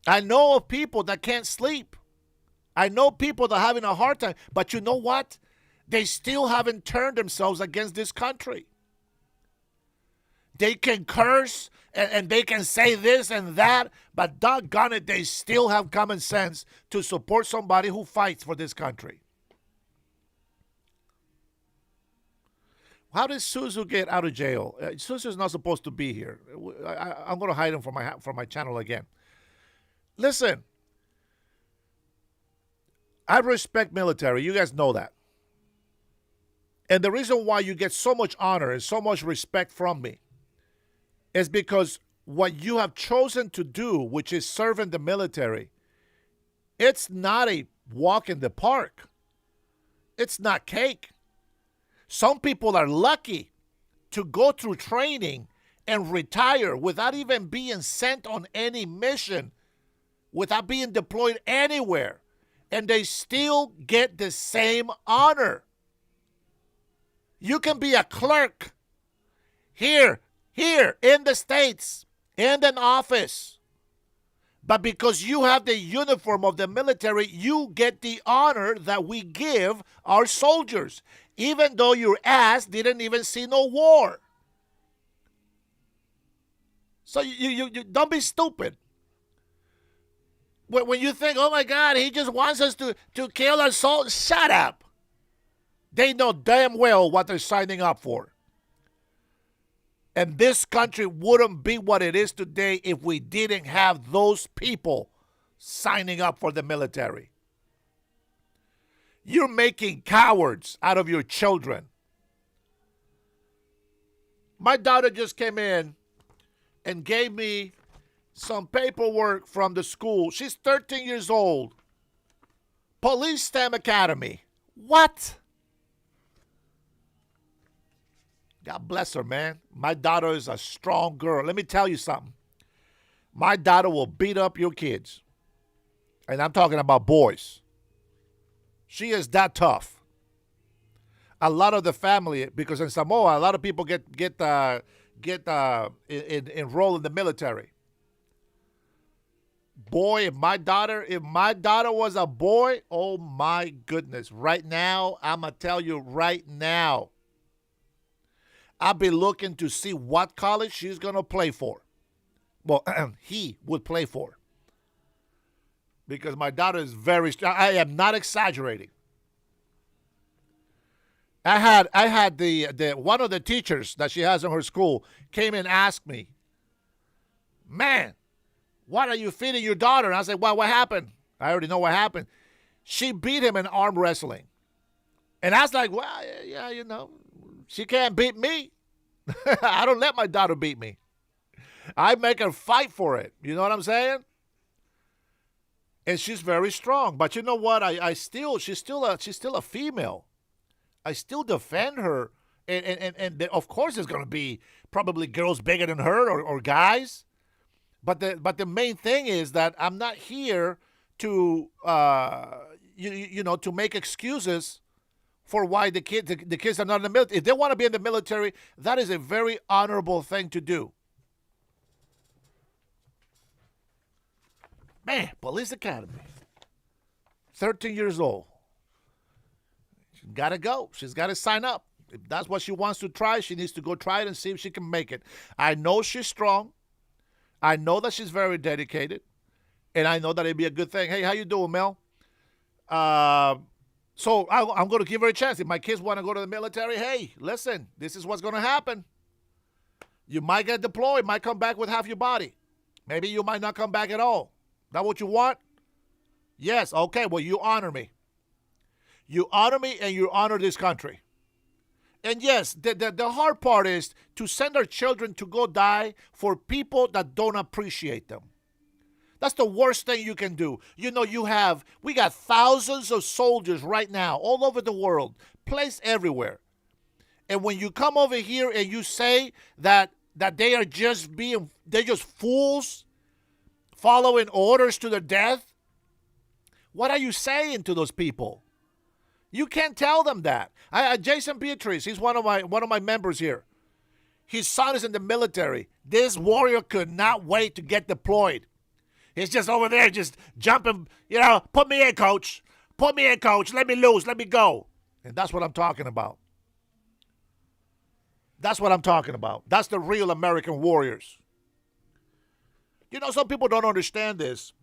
I know of people that can't sleep. I know people that are having a hard time. But you know what? They still haven't turned themselves against this country. They can curse and they can say this and that, but doggone it, they still have common sense to support somebody who fights for this country. How did Suzu get out of jail? Suzu's not supposed to be here. I'm going to hide him from my channel again. Listen, I respect military. You guys know that. And the reason why you get so much honor and so much respect from me is because what you have chosen to do, which is serve in the military, it's not a walk in the park. It's not cake. Some people are lucky to go through training and retire without even being sent on any mission, without being deployed anywhere, and they still get the same honor. You can be a clerk here in the States, in an office, but because you have the uniform of the military, you get the honor that we give our soldiers, even though your ass didn't even see no war. So you don't be stupid. When you think, oh my God, he just wants us to kill our soldiers, shut up. They know damn well what they're signing up for. And this country wouldn't be what it is today if we didn't have those people signing up for the military. You're making cowards out of your children. My daughter just came in and gave me some paperwork from the school. She's 13 years old. Police STEM Academy. What? God bless her, man. My daughter is a strong girl. Let me tell you something. My daughter will beat up your kids. And I'm talking about boys. She is that tough. A lot of the family, because in Samoa, a lot of people get enrolled in the military. Boy, if my daughter was a boy, oh my goodness. Right now, I'm going to tell you right now, I'll be looking to see what college she's going to play for. Well, he would play for. Because my daughter is very strong. I am not exaggerating. I had the one of the teachers that she has in her school came and asked me, man, what are you feeding your daughter? And I said, well, what happened? I already know what happened. She beat him in arm wrestling. And I was like, well, yeah, you know, she can't beat me. I don't let my daughter beat me. I make her fight for it. You know what I'm saying? And she's very strong. But you know what? She's still a female. I still defend her. And of course there's going to be probably girls bigger than her or guys. But the main thing is that I'm not here to to make excuses for why the kids are not in the military. If they want to be in the military, that is a very honorable thing to do. Man, Police Academy. 13 years old. She's got to go. She's got to sign up. If that's what she wants to try, she needs to go try it and see if she can make it. I know she's strong. I know that she's very dedicated. And I know that it'd be a good thing. Hey, how you doing, Mel? So I'm going to give her a chance. If my kids want to go to the military, hey, listen, this is what's going to happen. You might get deployed, might come back with half your body. Maybe you might not come back at all. That what you want? Yes. Okay. Well, you honor me. You honor me and you honor this country. And yes, the hard part is to send our children to go die for people that don't appreciate them. That's the worst thing you can do. You know, we got thousands of soldiers right now all over the world, placed everywhere. And when you come over here and you say that they're just fools, following orders to their death, what are you saying to those people? You can't tell them that. Jason Beatrice, he's one of my members here. His son is in the military. This warrior could not wait to get deployed. He's just over there, just jumping, put me in, coach. Put me in, coach. Let me loose. Let me go. And that's what I'm talking about. That's what I'm talking about. That's the real American warriors. You know, some people don't understand this.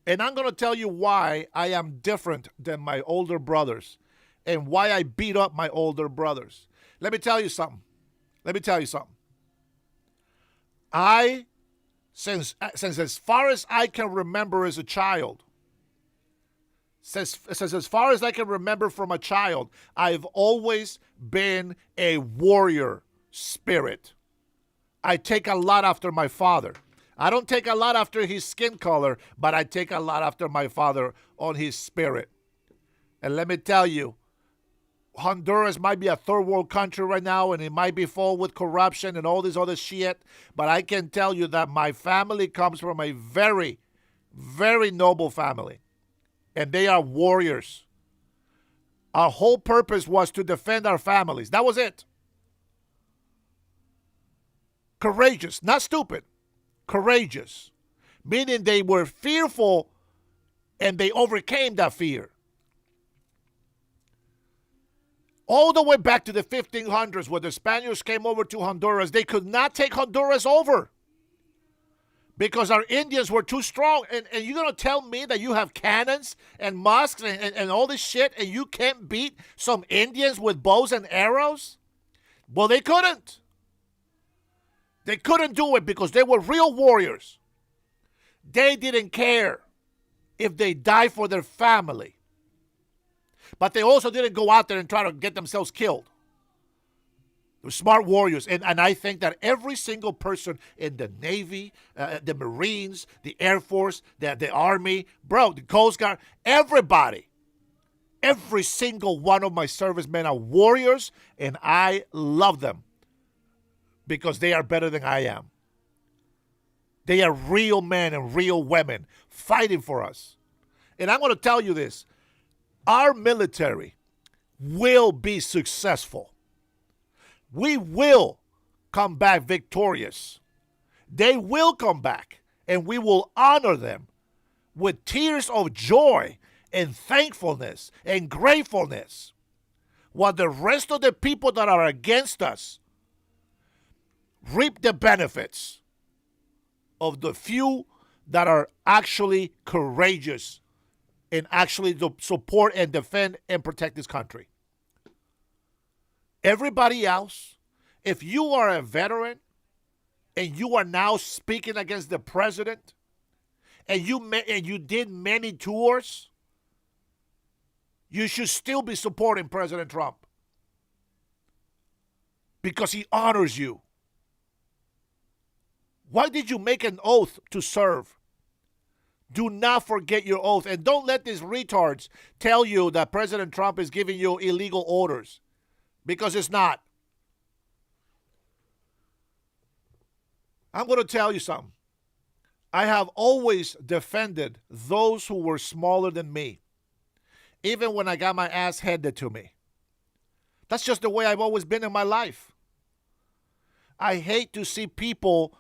And I'm going to tell you why I am different than my older brothers and why I beat up my older brothers. Let me tell you something. Since as far as I can remember as a child, since as far as I can remember from a child, I've always been a warrior spirit. I take a lot after my father. I don't take a lot after his skin color, but I take a lot after my father on his spirit. And let me tell you, Honduras might be a third world country right now, and it might be full with corruption and all this other shit, but I can tell you that my family comes from a very, very noble family, and they are warriors. Our whole purpose was to defend our families. That was it. Courageous, not stupid. Courageous, meaning they were fearful and they overcame that fear. All the way back to the 1500s when the Spaniards came over to Honduras, they could not take Honduras over because our Indians were too strong. And you're going to tell me that you have cannons and musks and all this shit and you can't beat some Indians with bows and arrows? Well, they couldn't. They couldn't do it because they were real warriors. They didn't care if they died for their family. But they also didn't go out there and try to get themselves killed. They're smart warriors. And I think that every single person in the Navy, the Marines, the Air Force, the Army, the Coast Guard, everybody, every single one of my servicemen are warriors, and I love them because they are better than I am. They are real men and real women fighting for us. And I'm going to tell you this. Our military will be successful. We will come back victorious. They will come back, and we will honor them with tears of joy and thankfulness and gratefulness, while the rest of the people that are against us reap the benefits of the few that are actually courageous and actually support and defend and protect this country. Everybody else, if you are a veteran and you are now speaking against the president and you did many tours, you should still be supporting President Trump because he honors you. Why did you make an oath to serve? Do not forget your oath. And don't let these retards tell you that President Trump is giving you illegal orders, because it's not. I'm going to tell you something. I have always defended those who were smaller than me, even when I got my ass handed to me. That's just the way I've always been in my life. I hate to see people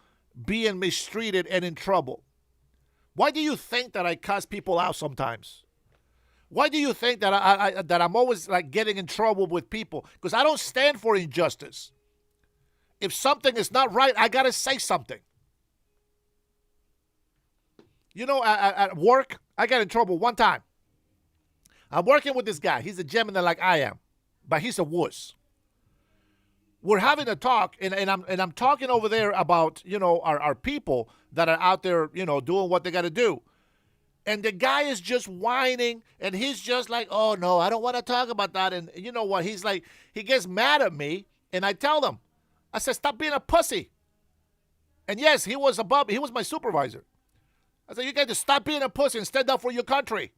being mistreated and in trouble. Why do you think that I cuss people out sometimes? Why do you think that that I'm always like getting in trouble with people? Because I don't stand for injustice. If something is not right, I got to say something. You know, at work, I got in trouble one time. I'm working with this guy. He's a Gemini like I am, but he's a wuss. We're having a talk, and I'm talking over there about, you know, our people that are out there, you know, doing what they got to do. And the guy is just whining, and he's just like, oh, no, I don't want to talk about that. And you know what? He's like, he gets mad at me, and I tell him, I said, stop being a pussy. And yes, he was my supervisor. I said, you got to stop being a pussy and stand up for your country.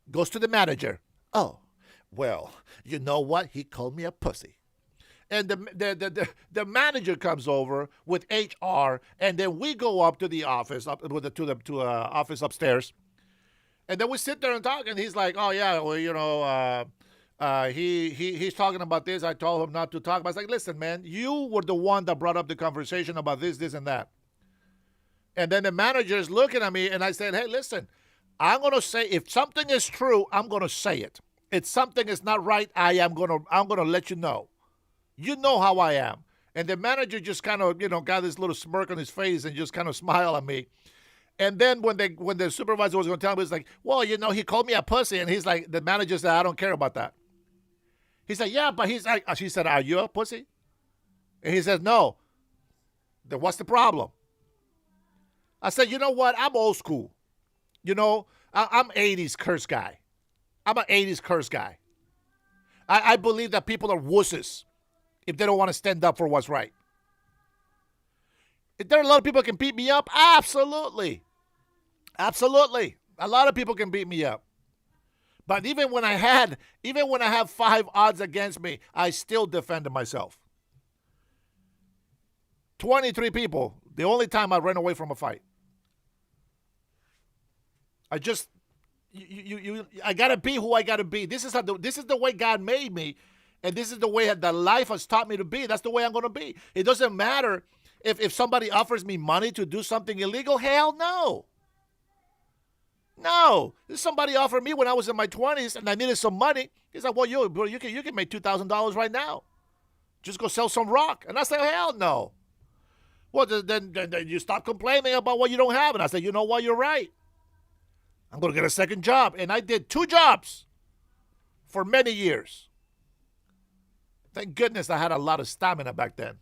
Goes to the manager. Oh, well, you know what? He called me a pussy. And the manager comes over with HR, and then we go up to the office, office upstairs, and then we sit there and talk. And he's like, "Oh yeah, well, you know, he's talking about this. I told him not to talk." But I was like, "Listen, man, you were the one that brought up the conversation about this, and that." And then the manager is looking at me, and I said, "Hey, listen, I'm gonna say if something is true, I'm gonna say it. If something is not right, I'm gonna let you know. You know how I am." And the manager just kind of, you know, got this little smirk on his face and just kind of smiled at me. And then when the supervisor was going to tell me, he's like, well, you know, he called me a pussy. And he's like, the manager said, I don't care about that. He said, yeah, but he's like, she said, are you a pussy? And he said, no. Then what's the problem? I said, you know what? I'm old school. You know, I'm 80s curse guy. I'm an 80s curse guy. I believe that people are wusses if they don't want to stand up for what's right. If there are a lot of people that can beat me up, absolutely. Absolutely. A lot of people can beat me up. But even when I have 5 odds against me, I still defended myself. 23 people, the only time I ran away from a fight. I gotta be who I gotta be. This is the way God made me, and this is the way that life has taught me to be. That's the way I'm gonna be. It doesn't matter if somebody offers me money to do something illegal. Hell no. No. If somebody offered me when I was in my 20s and I needed some money, he's like, well, you can make $2,000 right now. Just go sell some rock. And I said, hell no. Well, then you stop complaining about what you don't have. And I said, you know what? You're right. I'm going to get a second job. And I did 2 jobs for many years. Thank goodness I had a lot of stamina back then.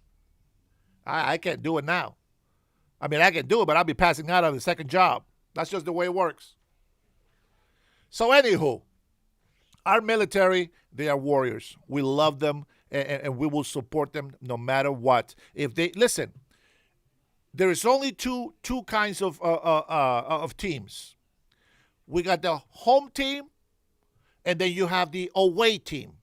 I can't do it now. I mean, I can do it, but I'll be passing out on the second job. That's just the way it works. So anywho, our military, they are warriors. We love them, and we will support them no matter what. If they listen, there is only two kinds of teams. We got the home team, and then you have the away team.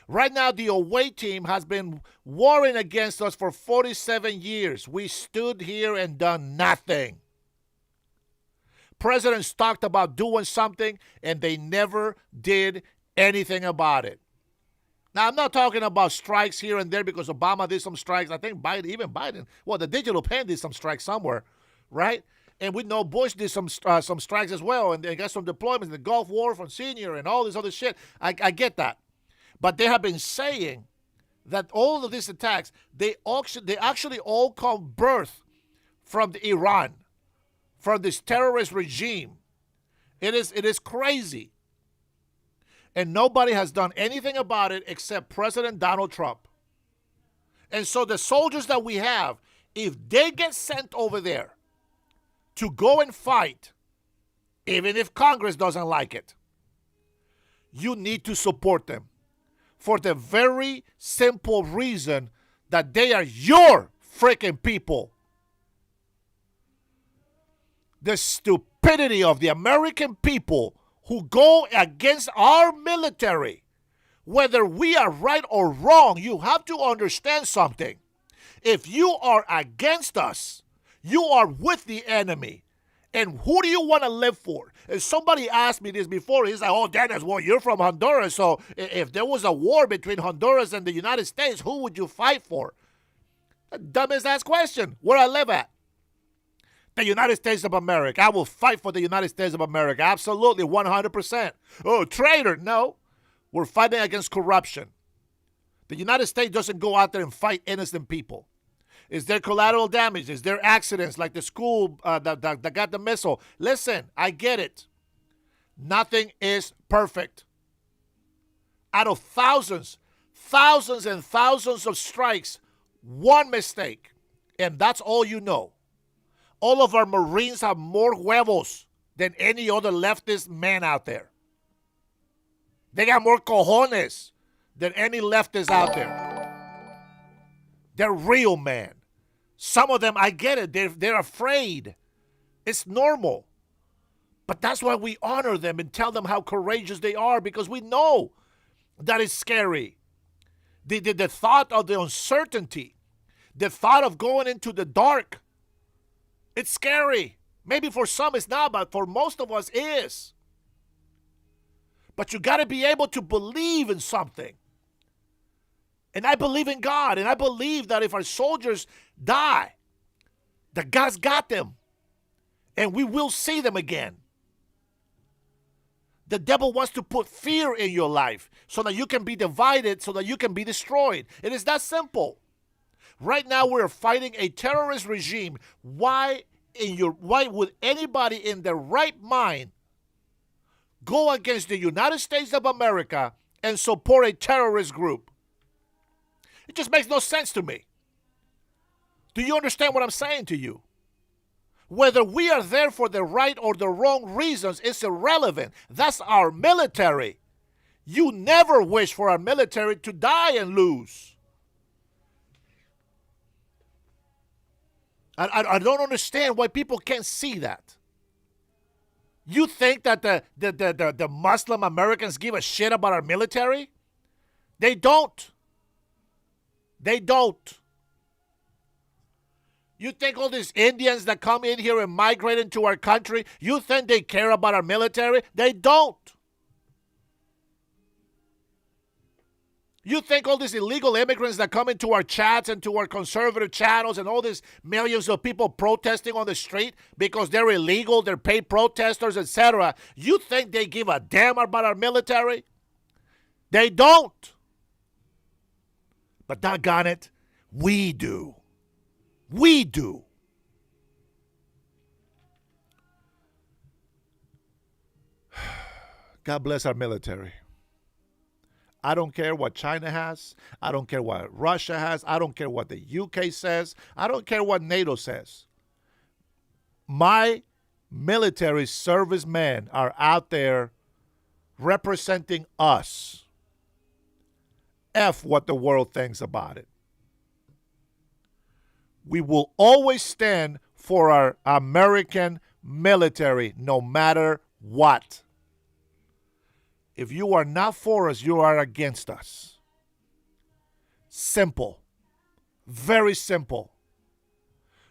Right now, the away team has been warring against us for 47 years. We stood here and done nothing. Presidents talked about doing something, and they never did anything about it. Now, I'm not talking about strikes here and there because Obama did some strikes. I think Biden, well, the digital pen did some strikes somewhere, right? And we know Bush did some strikes as well, and they got some deployments in the Gulf War from Senior and all this other shit. I get that. But they have been saying that all of these attacks, they actually all come birth from Iran, from this terrorist regime. It is crazy. And nobody has done anything about it except President Donald Trump. And so the soldiers that we have, if they get sent over there to go and fight, even if Congress doesn't like it, you need to support them. For the very simple reason that they are your freaking people. The stupidity of the American people who go against our military, whether we are right or wrong, you have to understand something. If you are against us, you are with the enemy. And who do you want to live for? And somebody asked me this before. He's like, oh, Dennis, well, you're from Honduras. So if there was a war between Honduras and the United States, who would you fight for? The dumbest ass question. Where I live at? The United States of America. I will fight for the United States of America. Absolutely, 100%. Oh, traitor. No. We're fighting against corruption. The United States doesn't go out there and fight innocent people. Is there collateral damage? Is there accidents like the school that got the missile? Listen, I get it. Nothing is perfect. Out of thousands and thousands of strikes, one mistake, and that's all you know. All of our Marines have more huevos than any other leftist man out there. They got more cojones than any leftist out there. They're real, man. Some of them, I get it. They're afraid. It's normal. But that's why we honor them and tell them how courageous they are, because we know that it's scary. The thought of the uncertainty, the thought of going into the dark, it's scary. Maybe for some it's not, but for most of us is. But you got to be able to believe in something. And I believe in God, and I believe that if our soldiers die, that God's got them, and we will see them again. The devil wants to put fear in your life so that you can be divided, so that you can be destroyed. It is that simple. Right now we're fighting a terrorist regime. Why would anybody in their right mind go against the United States of America and support a terrorist group? It just makes no sense to me. Do you understand what I'm saying to you? Whether we are there for the right or the wrong reasons is irrelevant. That's our military. You never wish for our military to die and lose. I don't understand why people can't see that. You think that the Muslim Americans give a shit about our military? They don't. They don't. You think all these Indians that come in here and migrate into our country, you think they care about our military? They don't. You think all these illegal immigrants that come into our chats and to our conservative channels and all these millions of people protesting on the street because they're illegal, they're paid protesters, etc., you think they give a damn about our military? They don't. But doggone it, we do. We do. God bless our military. I don't care what China has. I don't care what Russia has. I don't care what the UK says. I don't care what NATO says. My military servicemen are out there representing us. F what the world thinks about it. We will always stand for our American military no matter what. If you are not for us, you are against us. Simple. Very simple.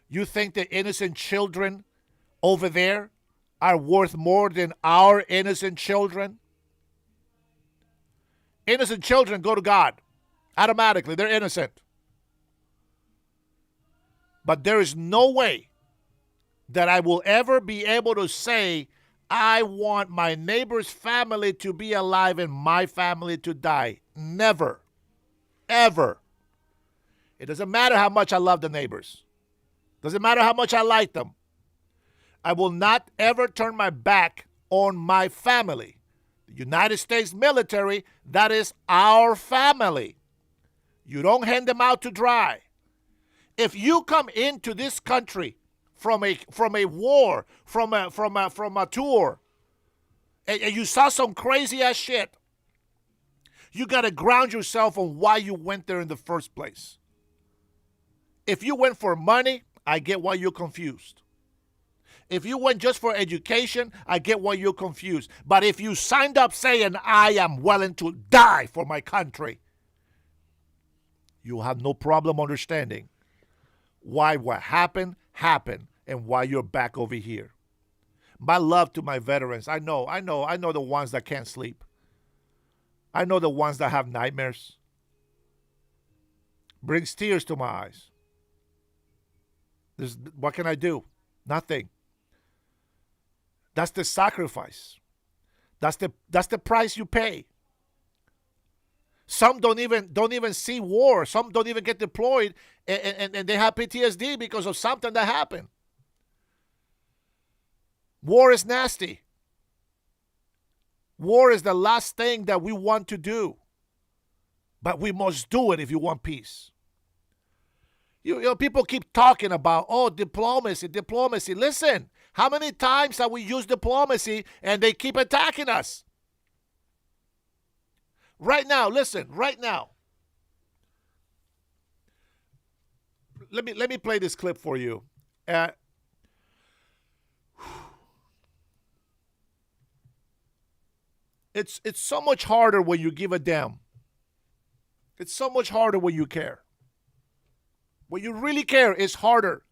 You think the innocent children over there are worth more than our innocent children? Innocent children go to God. Automatically, they're innocent. But there is no way that I will ever be able to say, I want my neighbor's family to be alive and my family to die. Never. Ever. It doesn't matter how much I love the neighbors. Doesn't matter how much I like them. I will not ever turn my back on my family. The United States military, that is our family. You don't hand them out to dry. If you come into this country from a war, from a tour, and you saw some crazy ass shit, you got to ground yourself on why you went there in the first place. If you went for money, I get why you're confused. If you went just for education, I get why you're confused. But if you signed up saying, I am willing to die for my country, you have no problem understanding why what happened, and why you're back over here. My love to my veterans. I know the ones that can't sleep. I know the ones that have nightmares. Brings tears to my eyes. What can I do? Nothing. That's the sacrifice. That's the price you pay. Some don't even see war. Some don't even get deployed, and they have PTSD because of something that happened. War is nasty. War is the last thing that we want to do. But we must do it if you want peace. You know, people keep talking about, diplomacy. Listen, how many times have we used diplomacy and they keep attacking us? Right now, listen, right now. Let me play this clip for you. It's so much harder when you give a damn. It's so much harder when you care. When you really care, it's harder.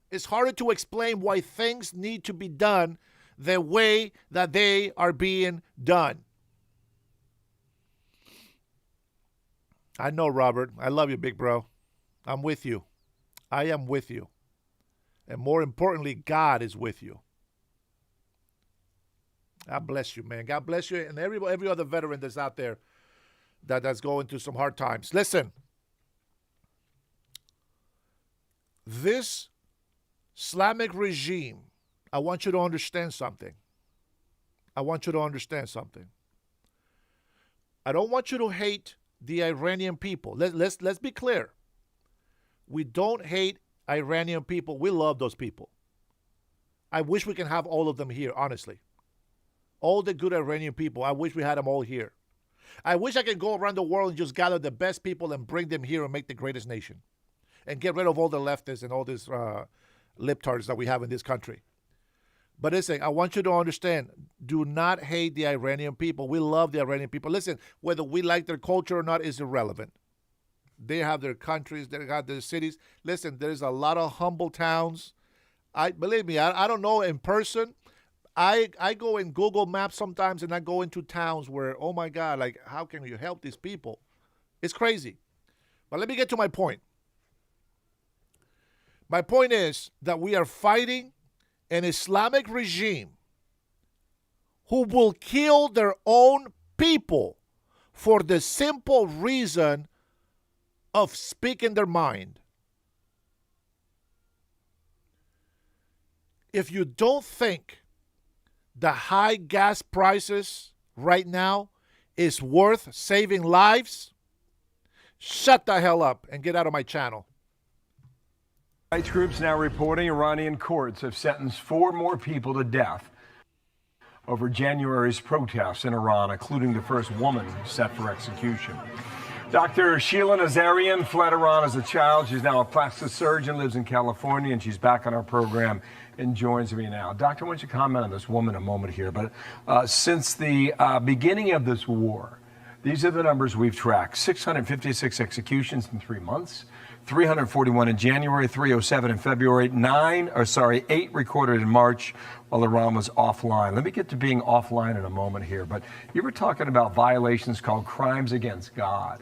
It's harder to explain why things need to be done the way that they are being done. I know, Robert. I love you, big bro. I'm with you. I am with you. And more importantly, God is with you. God bless you, man. God bless you and every other veteran that's out there that's going through some hard times. Listen. This Islamic regime, I want you to understand something. I don't want you to hate the Iranian people. Let's be clear. We don't hate Iranian people. We love those people. I wish we can have all of them here, honestly. All the good Iranian people, I wish we had them all here. I wish I could go around the world and just gather the best people and bring them here and make the greatest nation. And get rid of all the leftists and all these libtards that we have in this country. But listen, I want you to understand, do not hate the Iranian people. We love the Iranian people. Listen, whether we like their culture or not is irrelevant. They have their countries, they have their cities. Listen, there's a lot of humble towns. Believe me, I don't know in person. I go in Google Maps sometimes and I go into towns where, oh my God, like how can you help these people? It's crazy. But let me get to my point. My point is that we are fighting an Islamic regime who will kill their own people for the simple reason of speaking their mind. If you don't think the high gas prices right now is worth saving lives, shut the hell up and get out of my channel. Rights groups now reporting Iranian courts have sentenced 4 more people to death over January's protests in Iran, including the first woman set for execution. Dr. Sheila Nazarian fled Iran as a child. She's now a plastic surgeon, lives in California, and she's back on our program and joins me now. Doctor, why don't you comment on this woman a moment here? But since the beginning of this war, these are the numbers we've tracked. 656 executions in 3 months, 341 in January, 307 in February, 8 recorded in March while Iran was offline. Let me get to being offline in a moment here, but you were talking about violations called crimes against God.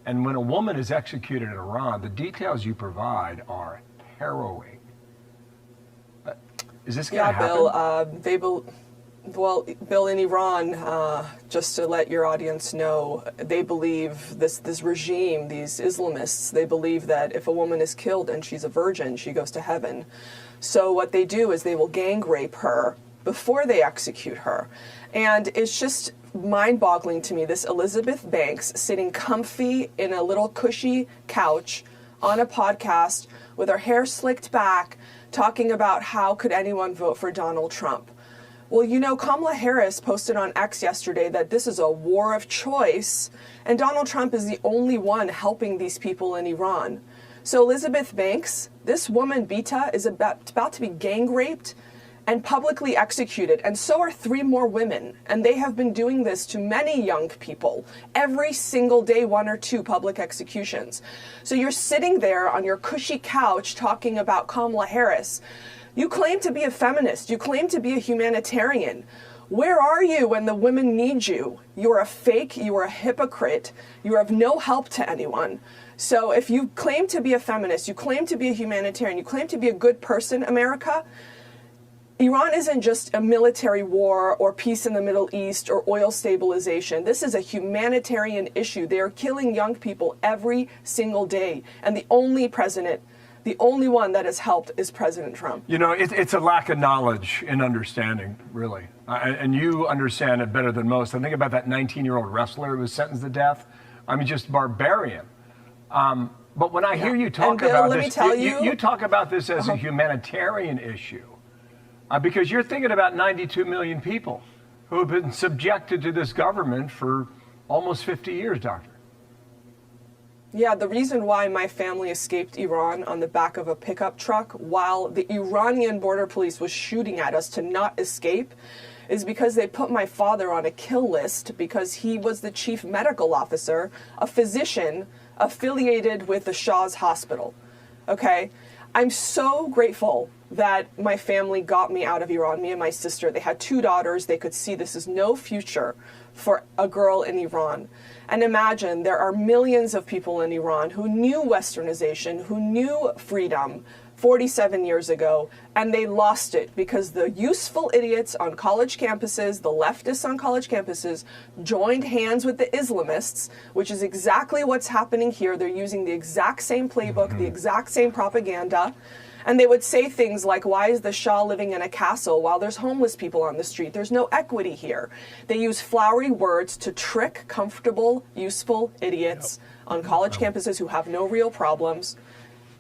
And when a woman is executed in Iran, the details you provide are harrowing. Is this going to happen? Bill, Bill, in Iran, just to let your audience know, they believe this regime, these Islamists, they believe that if a woman is killed and she's a virgin, she goes to heaven. So what they do is they will gang rape her before they execute her. And it's just mind-boggling to me, this Elizabeth Banks sitting comfy in a little cushy couch on a podcast with her hair slicked back, talking about how could anyone vote for Donald Trump. Well, you know, Kamala Harris posted on X yesterday that this is a war of choice, and Donald Trump is the only one helping these people in Iran. So Elizabeth Banks, this woman, Bita, is about to be gang raped and publicly executed, and so are 3 more women. And they have been doing this to many young people. Every single day, 1 or 2 public executions. So you're sitting there on your cushy couch talking about Kamala Harris. You claim to be a feminist. You claim to be a humanitarian. Where are you when the women need you? You're a fake. You are a hypocrite. You are of no help to anyone. So if you claim to be a feminist, you claim to be a humanitarian, you claim to be a good person, America, Iran isn't just a military war or peace in the Middle East or oil stabilization. This is a humanitarian issue. They are killing young people every single day. And the only one that has helped is President Trump. You know, it's a lack of knowledge and understanding, really. And you understand it better than most. I think about that 19-year-old wrestler who was sentenced to death. I mean, just barbarian. But when I hear you talk Bill, about let me this, tell you talk about this as a humanitarian issue. Because you're thinking about 92 million people who have been subjected to this government for almost 50 years, Doctor. Yeah, the reason why my family escaped Iran on the back of a pickup truck while the Iranian border police was shooting at us to not escape is because they put my father on a kill list because he was the chief medical officer, a physician affiliated with the Shah's hospital. Okay? I'm so grateful that my family got me out of Iran, me and my sister. They had 2 daughters. They could see this is no future for a girl in Iran. And imagine there are millions of people in Iran who knew westernization, who knew freedom 47 years ago, and they lost it because the useful idiots on college campuses, the leftists on college campuses, joined hands with the Islamists, which is exactly what's happening here. They're using the exact same playbook, the exact same propaganda. And they would say things like, why is the Shah living in a castle while there's homeless people on the street? There's no equity here. They use flowery words to trick comfortable, useful idiots on college campuses who have no real problems,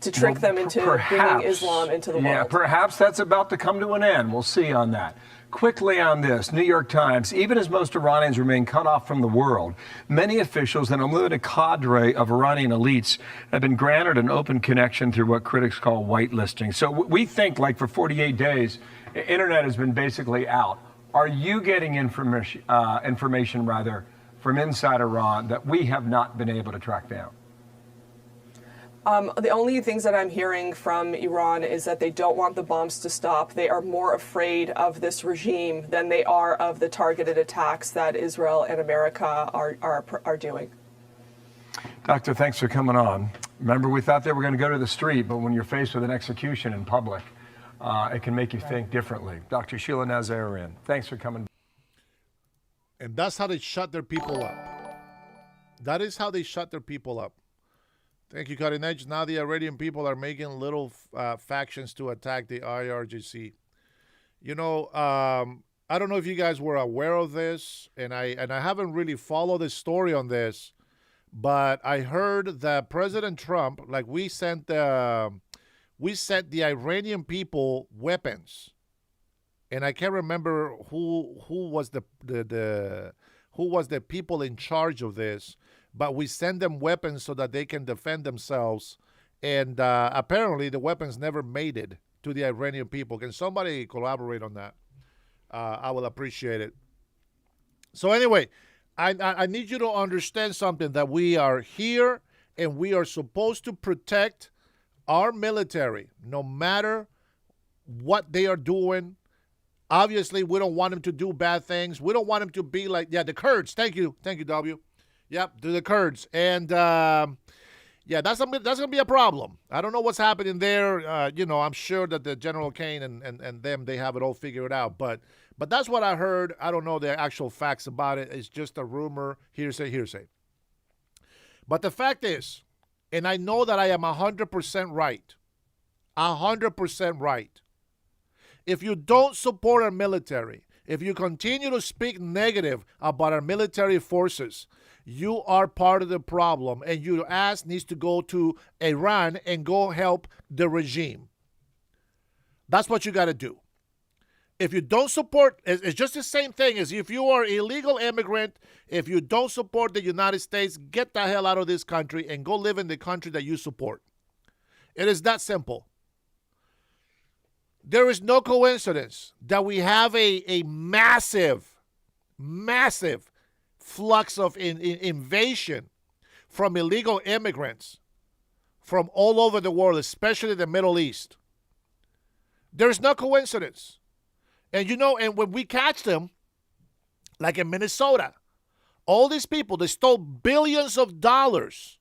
to trick them into bringing Islam into the world. Yeah, perhaps that's about to come to an end. We'll see on that. Quickly on this, New York Times, even as most Iranians remain cut off from the world, many officials and a limited cadre of Iranian elites have been granted an open connection through what critics call whitelisting. So we think, like, for 48 days, the internet has been basically out. Are you getting information from inside Iran that we have not been able to track down? The only things that I'm hearing from Iran is that they don't want the bombs to stop. They are more afraid of this regime than they are of the targeted attacks that Israel and America are doing. Doctor, thanks for coming on. Remember, we thought they were going to go to the street, but when you're faced with an execution in public, it can make you think differently. Dr. Sheila Nazarian, thanks for coming. And that's how they shut their people up. That is how they shut their people up. Thank you, Cutting Edge. Now the Iranian people are making little factions to attack the IRGC. You know, I don't know if you guys were aware of this, and I haven't really followed the story on this, but I heard that President Trump, like we sent the Iranian people weapons, and I can't remember who was who was the people in charge of this, but we send them weapons so that they can defend themselves, and apparently the weapons never made it to the Iranian people. Can somebody collaborate on that? I will appreciate it. So anyway, I need you to understand something, that we are here and we are supposed to protect our military no matter what they are doing. Obviously, we don't want them to do bad things. We don't want them to be like, the Kurds. Thank you, W. Yep, the Kurds. And that's gonna be a problem. I don't know what's happening there. I'm sure that the General Kane and them, they have it all figured out. But that's what I heard. I don't know the actual facts about it. It's just a rumor, hearsay. But the fact is, and I know that I am 100% right, 100% right. If you don't support our military, if you continue to speak negative about our military forces, you are part of the problem, and your ass needs to go to Iran and go help the regime. That's what you got to do. If you don't support, it's just the same thing as if you are an illegal immigrant. If you don't support the United States, get the hell out of this country and go live in the country that you support. It is that simple. There is no coincidence that we have a massive flux of invasion from illegal immigrants from all over the world, especially the Middle East. There's no coincidence. And and when we catch them, like in Minnesota, all these people, they stole billions of dollars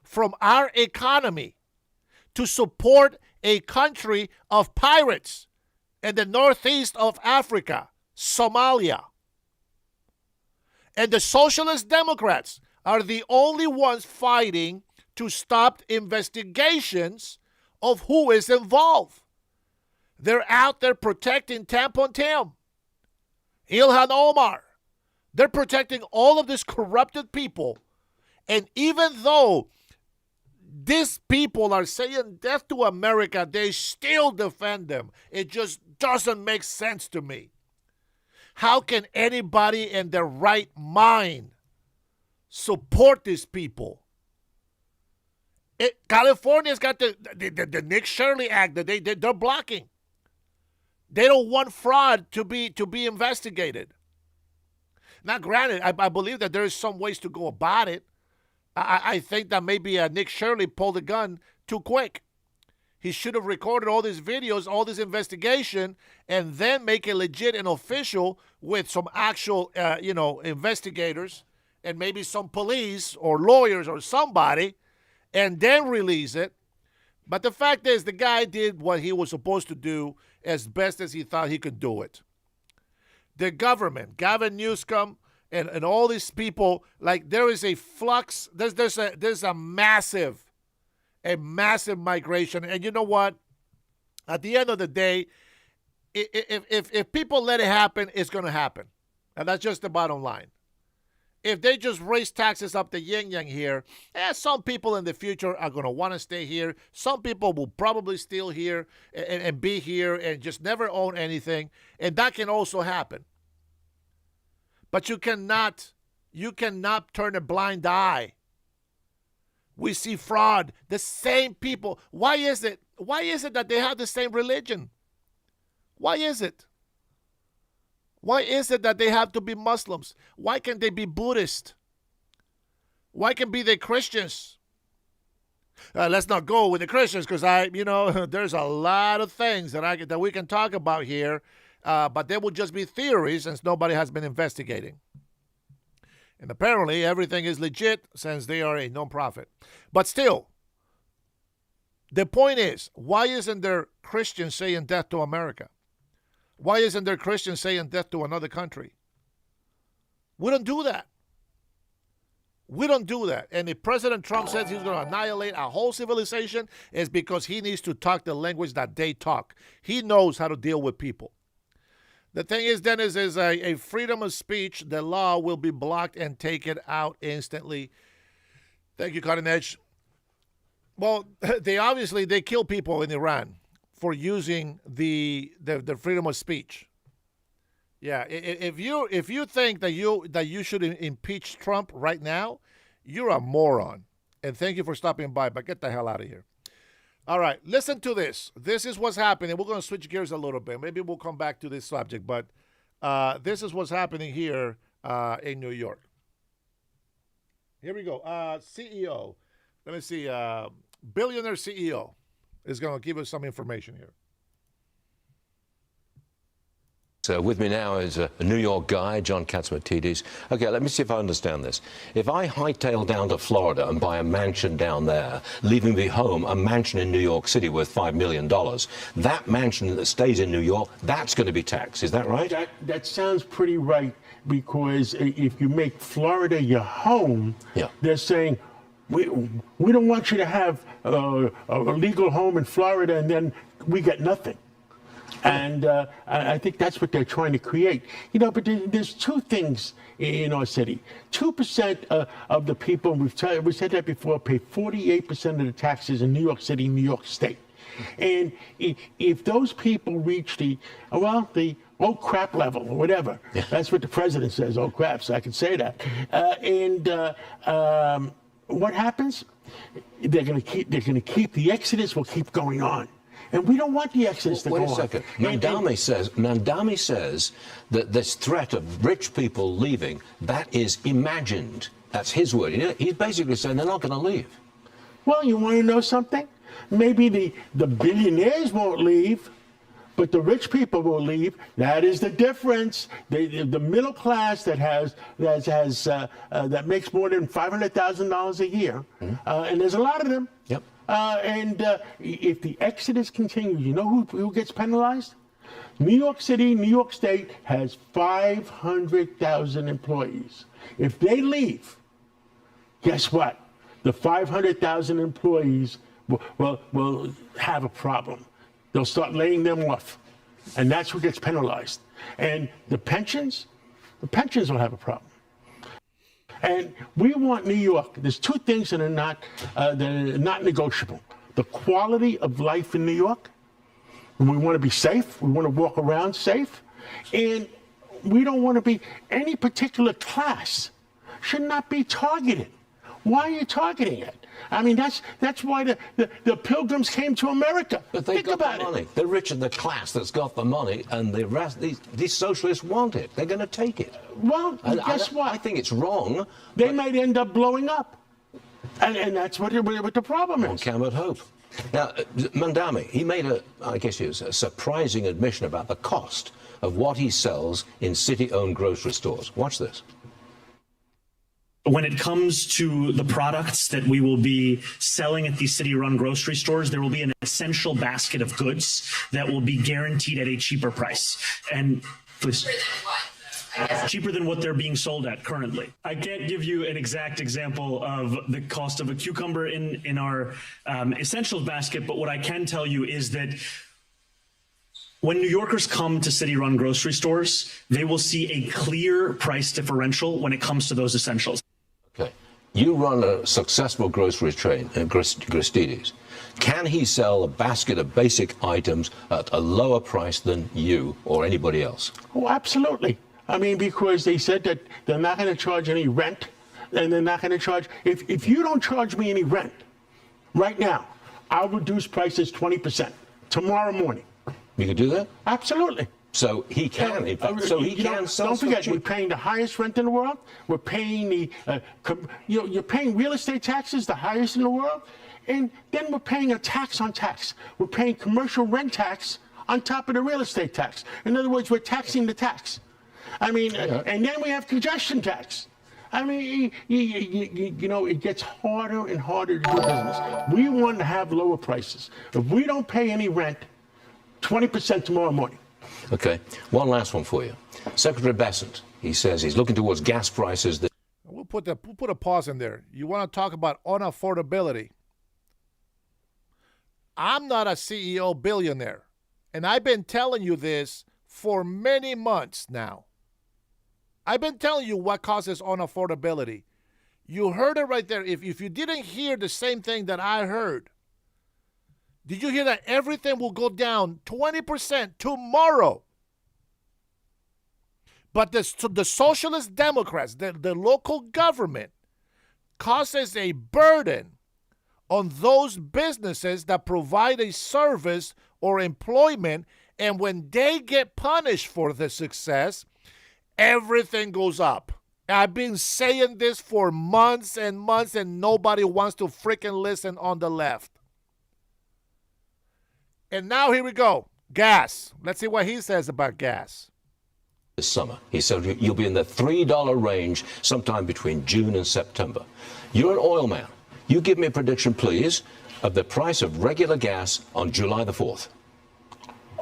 from our economy to support a country of pirates in the northeast of Africa, Somalia. And the Socialist Democrats are the only ones fighting to stop investigations of who is involved. They're out there protecting Tampon Tim, Ilhan Omar. They're protecting all of these corrupted people. And even though these people are saying death to America, they still defend them. It just doesn't make sense to me. How can anybody in their right mind support these people? California's got the Nick Shirley Act that they're blocking. They don't want fraud to be investigated. Now, granted, I believe that there is some ways to go about it. I think that maybe Nick Shirley pulled the gun too quick. He should have recorded all these videos, all this investigation, and then make it legit and official with some actual, investigators and maybe some police or lawyers or somebody, and then release it. But the fact is, the guy did what he was supposed to do as best as he thought he could do it. The government, Gavin Newsom, and all these people, like, there is a flux. There's a massive migration. And you know what? At the end of the day, if people let it happen, it's going to happen. And that's just the bottom line. If they just raise taxes up the yin-yang here, some people in the future are going to want to stay here. Some people will probably still here and be here and just never own anything. And that can also happen. But you cannot turn a blind eye. We see fraud. The same people. Why is it that they have the same religion? Why is it? Why is it that they have to be Muslims? Why can't they be Buddhist? Why can't they be Christians? Let's not go with the Christians because there's a lot of things that we can talk about here, but they will just be theories since nobody has been investigating. And apparently everything is legit since they are a nonprofit. But still, the point is, why isn't there Christians saying death to America? Why isn't there Christians saying death to another country? We don't do that. We don't do that. And if President Trump says he's going to annihilate a whole civilization, it's because he needs to talk the language that they talk. He knows how to deal with people. The thing is, Dennis, is a freedom of speech. The law will be blocked and taken out instantly. Thank you, Cutting Edge. Well, they kill people in Iran for using the freedom of speech. Yeah, if you think that you should impeach Trump right now, you're a moron. And thank you for stopping by, but get the hell out of here. All right, listen to this. This is what's happening. We're going to switch gears a little bit. Maybe we'll come back to this subject, but this is what's happening here in New York. Here we go. CEO. Let me see. Billionaire CEO is going to give us some information here. So with me now is a New York guy, John Katsimatidis. Okay, let me see if I understand this. If I hightail down to Florida and buy a mansion down there, leaving me home a mansion in New York City worth $5 million, that mansion that stays in New York, that's going to be taxed. Is that right? That sounds pretty right, because if you make Florida your home, they're saying, we don't want you to have a legal home in Florida and then we get nothing. And I think that's what they're trying to create. You know, but there's two things in our city. 2% of the people, we said that before, pay 48% of the taxes in New York City, New York State. And if those people reach the oh crap level or whatever, that's what the president says, oh crap, so I can say that. What happens? They're going to keep the exodus will keep going on. And we don't want the exodus to go on. Wait a second. Mandami says that this threat of rich people leaving, that is imagined. That's his word. He's basically saying they're not going to leave. Well, you want to know something? Maybe the billionaires won't leave, but the rich people will leave. That is the difference. The middle class that makes more than $500,000 a year, and there's a lot of them. Yep. If the exodus continues, you know who gets penalized? New York City, New York State has 500,000 employees. If they leave, guess what? The 500,000 employees will have a problem. They'll start laying them off. And that's who gets penalized. And the pensions will have a problem. And we want New York. There's two things that are not negotiable. The quality of life in New York. And we want to be safe. We want to walk around safe. And we don't want to be, any particular class should not be targeted. Why are you targeting it? I mean, that's why the pilgrims came to America. But they got the money. The rich and the class that's got the money, and the rest, these socialists want it. They're going to take it. Well, guess what? I think it's wrong. They might end up blowing up. And that's what the problem is. One cannot hope. Now, Mandami, he made a surprising admission about the cost of what he sells in city-owned grocery stores. Watch this. When it comes to the products that we will be selling at these city-run grocery stores, there will be an essential basket of goods that will be guaranteed at a cheaper price. And please. Cheaper than what they're being sold at currently. I can't give you an exact example of the cost of a cucumber in our essentials basket, but what I can tell you is that when New Yorkers come to city-run grocery stores, they will see a clear price differential when it comes to those essentials. Okay. You run a successful grocery chain, Gristedes. Can he sell a basket of basic items at a lower price than you or anybody else? Oh, absolutely. I mean, because they said that they're not going to charge any rent, and they're not going to charge, if you don't charge me any rent right now, I'll reduce prices 20% tomorrow morning. You can do that? Absolutely. So he can. Don't forget, we're paying the highest rent in the world. We're paying you're paying real estate taxes, the highest in the world, and then we're paying a tax on tax. We're paying commercial rent tax on top of the real estate tax. In other words, we're taxing the tax. I mean, and then we have congestion tax. I mean, it gets harder and harder to do business. We want to have lower prices. If we don't pay any rent, 20% tomorrow morning. Okay, one last one for you. Secretary Bessent, he says he's looking towards gas prices. We'll put a pause in there. You want to talk about unaffordability. I'm not a CEO billionaire, and I've been telling you this for many months now. I've been telling you what causes unaffordability. You heard it right there. If you didn't hear the same thing that I heard, did you hear that everything will go down 20% tomorrow? But the socialist Democrats, the local government, causes a burden on those businesses that provide a service or employment, and when they get punished for the success, everything goes up. I've been saying this for months and months, and nobody wants to freaking listen on the left. And now here we go. Gas. Let's see what he says about gas. This summer. He said you'll be in the $3 range sometime between June and September. You're an oil man. You give me a prediction, please, of the price of regular gas on July the 4th.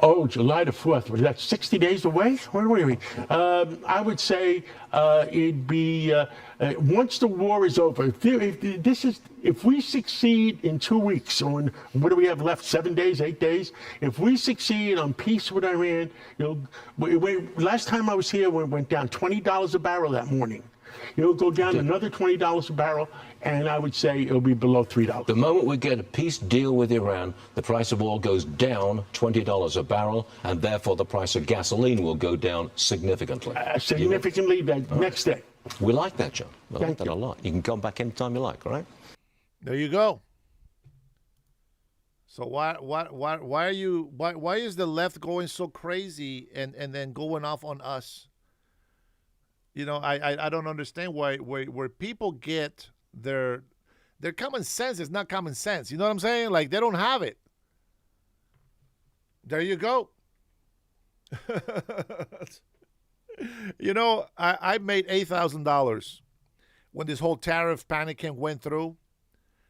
Oh, July the 4th. Was that 60 days away? What are we? I would say it'd be once the war is over. If we succeed in 2 weeks on what do we have left? 7 days, 8 days. If we succeed on peace with Iran, last time I was here, we went down $20 a barrel that morning. It'll go down another $20 a barrel, and I would say it'll be below $3. The moment we get a peace deal with Iran, the price of oil goes down $20 a barrel, and therefore the price of gasoline will go down significantly. Significantly the next day. We like that, John. I like that you. a lot. You can come back anytime you like, all right? There you go. So why is the left going so crazy and then going off on us? You know, I don't understand where people get their common sense is not common sense. You know what I'm saying? Like, they don't have it. There you go. You know, I made $8,000 when this whole tariff panicking went through.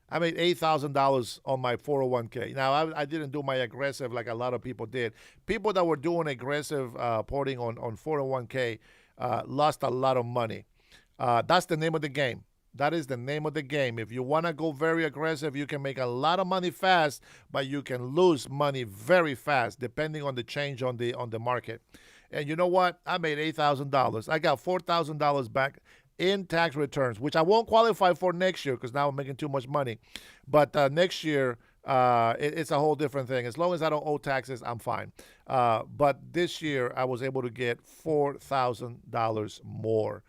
I made $8,000 on my 401k. Now, I didn't do my aggressive like a lot of people did. People that were doing aggressive porting on 401k lost a lot of money. That's the name of the game. That is the name of the game. If you want to go very aggressive, you can make a lot of money fast, but you can lose money very fast depending on the change on the market. And you know what? I made $8,000. I got $4,000 back in tax returns, which I won't qualify for next year because now I'm making too much money. But next year, it's a whole different thing. As long as I don't owe taxes, I'm fine. But this year, I was able to get $4,000 more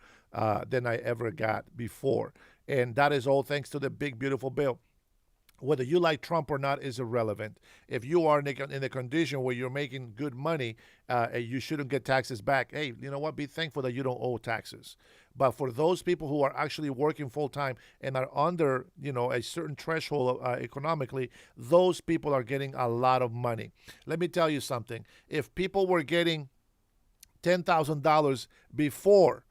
than I ever got before. And that is all thanks to the big, beautiful bill. Whether you like Trump or not is irrelevant. If you are in a condition where you're making good money, you shouldn't get taxes back. Hey, you know what? Be thankful that you don't owe taxes. But for those people who are actually working full time and are under, a certain threshold economically, those people are getting a lot of money. Let me tell you something. If people were getting $10,000 before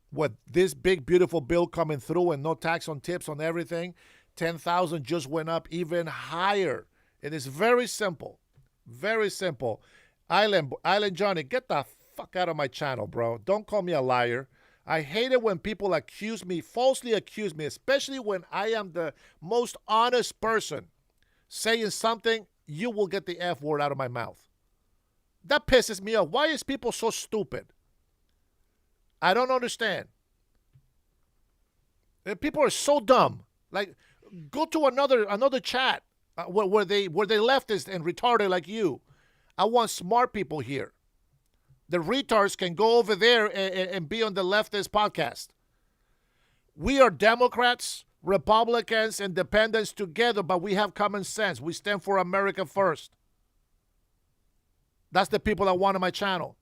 what this big, beautiful bill coming through and no tax on tips on everything, 10,000 just went up even higher. It is very simple. Very simple. Island Johnny, get the fuck out of my channel, bro. Don't call me a liar. I hate it when people falsely accuse me, especially when I am the most honest person saying something, you will get the F word out of my mouth. That pisses me off. Why is people so stupid? I don't understand. People are so dumb. Like, go to another chat where they leftist and retarded like you. I want smart people here. The retards can go over there and be on the leftist podcast. We are Democrats, Republicans, Independents together, but we have common sense. We stand for America first. That's the people I want on my channel.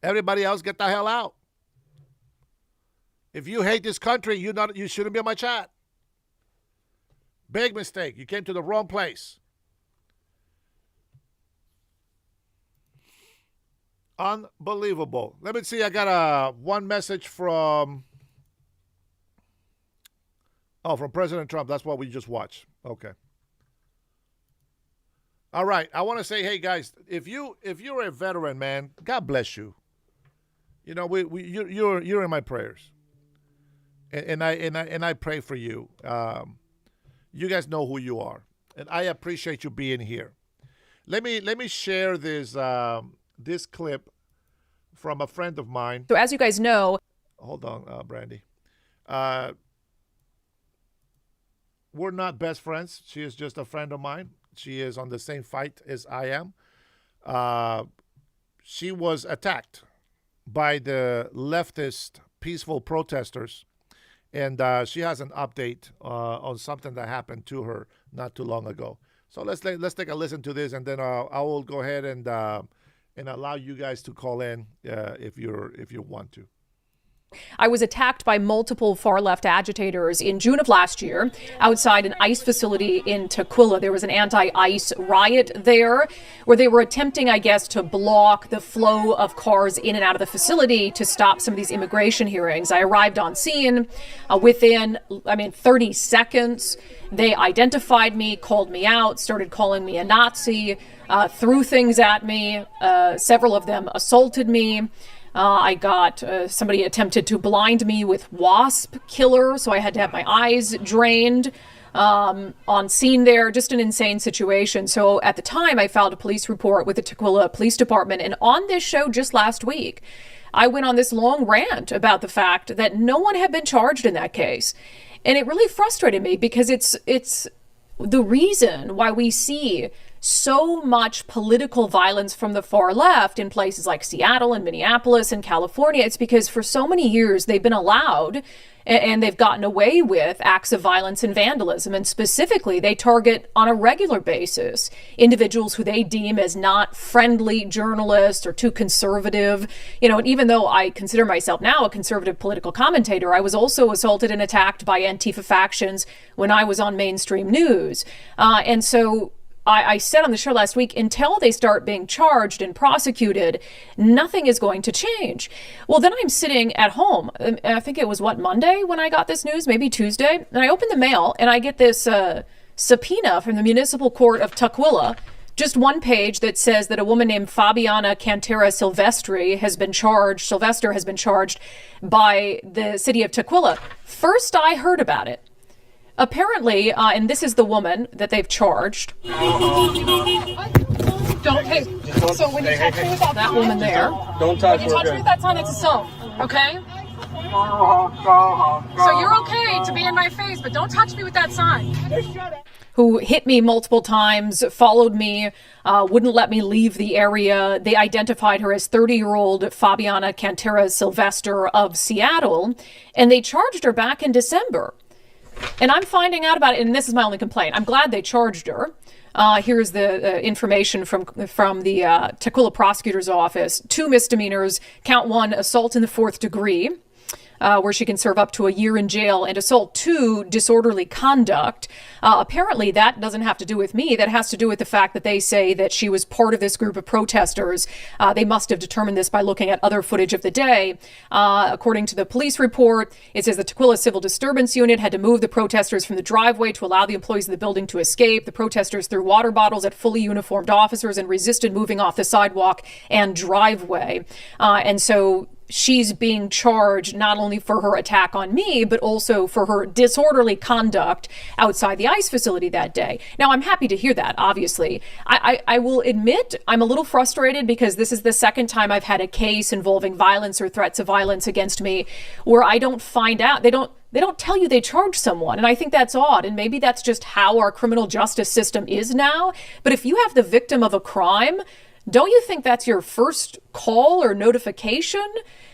Everybody else, get the hell out. If you hate this country, you shouldn't be on my chat. Big mistake. You came to the wrong place. Unbelievable. Let me see. I got one message from President Trump. That's what we just watched. Okay. All right. I want to say, hey guys, if you're a veteran, man, God bless you. You know, you're in my prayers, and I pray for you. You guys know who you are, and I appreciate you being here. Let me share this this clip from a friend of mine. So as you guys know, Hold on, Brandy. We're not best friends. She is just a friend of mine. She is on the same fight as I am. She was attacked by the leftist peaceful protesters, and she has an update on something that happened to her not too long ago. So let's take a listen to this, and then I will go ahead and allow you guys to call in if you want to. I was attacked by multiple far-left agitators in June of last year outside an ICE facility in Tukwila. There was an anti-ICE riot there where they were attempting, I guess, to block the flow of cars in and out of the facility to stop some of these immigration hearings. I arrived on scene within 30 seconds. They identified me, called me out, started calling me a Nazi, threw things at me. Several of them assaulted me. I got somebody attempted to blind me with wasp killer, so I had to have my eyes drained on scene there. Just an insane situation. So at the time, I filed a police report with the Tukwila Police Department. And on this show just last week, I went on this long rant about the fact that no one had been charged in that case. And it really frustrated me because it's the reason why we see so much political violence from the far left in places like Seattle and Minneapolis and California. It's because for so many years they've been allowed and they've gotten away with acts of violence and vandalism. And specifically, they target on a regular basis individuals who they deem as not friendly journalists or too conservative. And even though I consider myself now a conservative political commentator, I was also assaulted and attacked by Antifa factions when I was on mainstream news. And so I said on the show last week, until they start being charged and prosecuted, nothing is going to change. Well, then I'm sitting at home. I think it was, Monday when I got this news, maybe Tuesday. And I open the mail and I get this subpoena from the Municipal Court of Tukwila, just one page that says that a woman named Fabiana Cantera Silvestre has been charged by the city of Tukwila. First I heard about it. Apparently, and this is the woman that they've charged. So when you touch me with that woman there, don't touch when you touch me with that sign, it's assault, okay? So you're okay to be in my face, but don't touch me with that sign. Who hit me multiple times, followed me, wouldn't let me leave the area. They identified her as 30-year-old Fabiana Cantera Silvestre of Seattle, and they charged her back in December. And I'm finding out about it, and this is my only complaint. I'm glad they charged her. Here's the information from the Tukwila prosecutor's office. 2 misdemeanors, count 1, assault in the 4th degree, where she can serve up to a year in jail, and assault 2, disorderly conduct. Apparently that doesn't have to do with me. That has to do with the fact that they say that she was part of this group of protesters. They must have determined this by looking at other footage of the day. According to the police report, it says the Tukwila Civil Disturbance Unit had to move the protesters from the driveway to allow the employees of the building to escape. The protesters threw water bottles at fully uniformed officers and resisted moving off the sidewalk and driveway. And so she's being charged not only for her attack on me, but also for her disorderly conduct outside the ICE facility that day. Now, I'm happy to hear that, obviously. I will admit I'm a little frustrated because this is the second time I've had a case involving violence or threats of violence against me where I don't find out. They don't tell you they charge someone. And I think that's odd. And maybe that's just how our criminal justice system is now. But if you have the victim of a crime, don't you think that's your first call or notification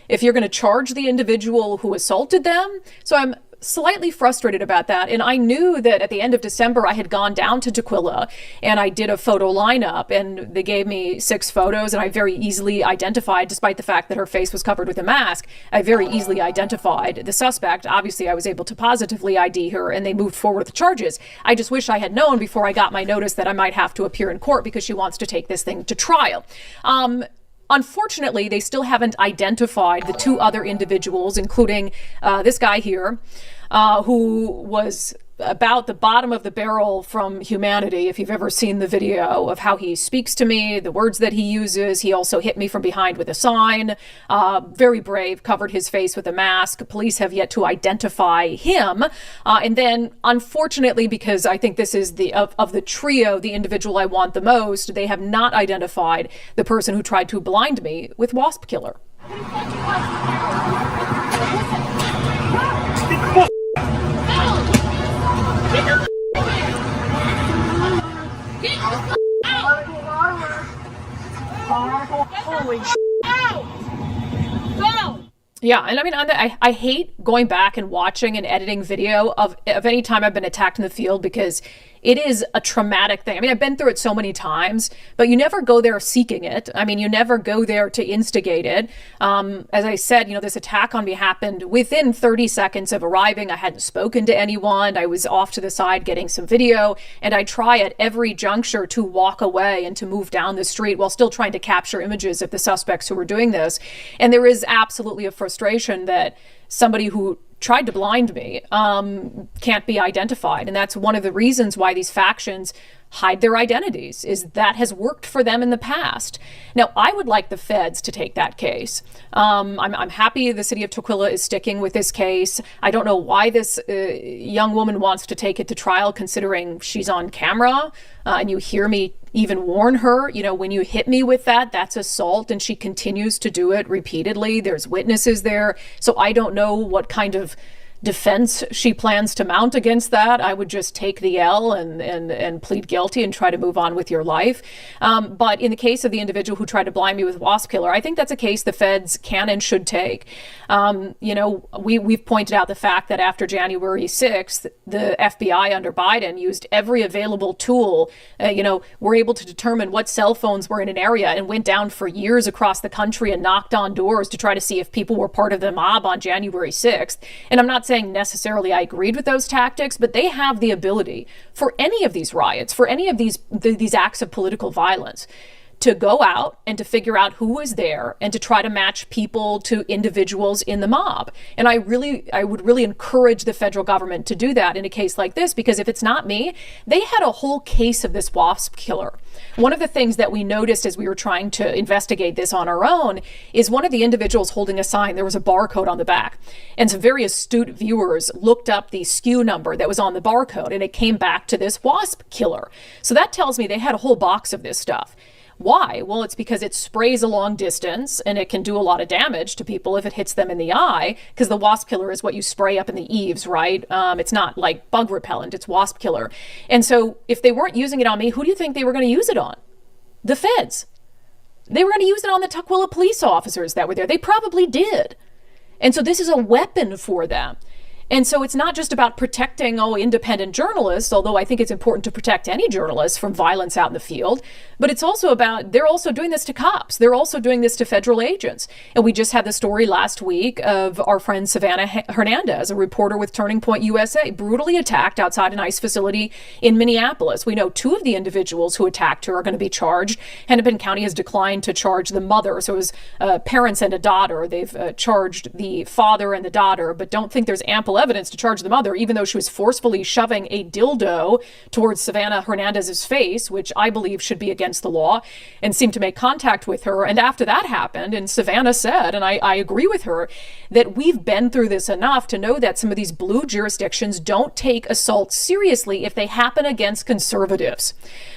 if you're going to charge the individual who assaulted them? So I'm slightly frustrated about that. And I knew that at the end of December, I had gone down to Tukwila and I did a photo lineup, and they gave me 6 photos, and I very easily identified, despite the fact that her face was covered with a mask, I very easily identified the suspect. Obviously, I was able to positively ID her, and they moved forward with the charges. I just wish I had known before I got my notice that I might have to appear in court because she wants to take this thing to trial. Unfortunately, they still haven't identified the 2 other individuals, including this guy here. who was about the bottom of the barrel from humanity. If you've ever seen the video of how he speaks to me, the words that he uses, he also hit me from behind with a sign. Very brave, covered his face with a mask. Police have yet to identify him. And then, unfortunately, because I think this is of the trio, the individual I want the most, they have not identified the person who tried to blind me with wasp killer. Holy Yeah, and I mean, I hate going back and watching and editing video of any time I've been attacked in the field, because it is a traumatic thing. I mean, I've been through it so many times, but you never go there seeking it. I mean, you never go there to instigate it. As I said, this attack on me happened within 30 seconds of arriving. I hadn't spoken to anyone. I was off to the side getting some video, and I try at every juncture to walk away and to move down the street while still trying to capture images of the suspects who were doing this. And there is absolutely a frustration that somebody who tried to blind me can't be identified. And that's one of the reasons why these factions hide their identities, is that has worked for them in the past. Now, I would like the feds to take that case. I'm happy the city of Tukwila is sticking with this case. I don't know why this young woman wants to take it to trial, considering she's on camera, and you hear me even warn her, when you hit me with that, that's assault, and she continues to do it repeatedly. There's witnesses there. So I don't know what kind of defense she plans to mount against that. I would just take the L and plead guilty and try to move on with your life. But in the case of the individual who tried to blind me with wasp killer, I think that's a case the feds can and should take. We've pointed out the fact that after January 6th, the FBI under Biden used every available tool. Were able to determine what cell phones were in an area and went down for years across the country and knocked on doors to try to see if people were part of the mob on January 6th. And I'm not saying necessarily I agreed with those tactics, but they have the ability for any of these riots, for any of these acts of political violence, to go out and to figure out who was there and to try to match people to individuals in the mob. And I would really encourage the federal government to do that in a case like this, because if it's not me, they had a whole case of this wasp killer. One of the things that we noticed as we were trying to investigate this on our own is one of the individuals holding a sign, there was a barcode on the back, and some very astute viewers looked up the SKU number that was on the barcode, and it came back to this wasp killer. So that tells me they had a whole box of this stuff. Why? Well, it's because it sprays a long distance and it can do a lot of damage to people if it hits them in the eye, because the wasp killer is what you spray up in the eaves, right? It's not like bug repellent, it's wasp killer. And so if they weren't using it on me, who do you think they were going to use it on? The feds. They were going to use it on the Tukwila police officers that were there. They probably did. And so this is a weapon for them. And so it's not just about protecting, independent journalists, although I think it's important to protect any journalists from violence out in the field, but it's also about, they're also doing this to cops. They're also doing this to federal agents. And we just had the story last week of our friend Savannah Hernandez, a reporter with Turning Point USA, brutally attacked outside an ICE facility in Minneapolis. We know two of the individuals who attacked her are going to be charged. Hennepin County has declined to charge the mother. So it was parents and a daughter. They've charged the father and the daughter, but don't think there's ample evidence to charge the mother, even though she was forcefully shoving a dildo towards Savannah Hernandez's face, which I believe should be against the law, and seemed to make contact with her. And after that happened, and Savannah said, and I agree with her, that we've been through this enough to know that some of these blue jurisdictions don't take assaults seriously if they happen against conservatives.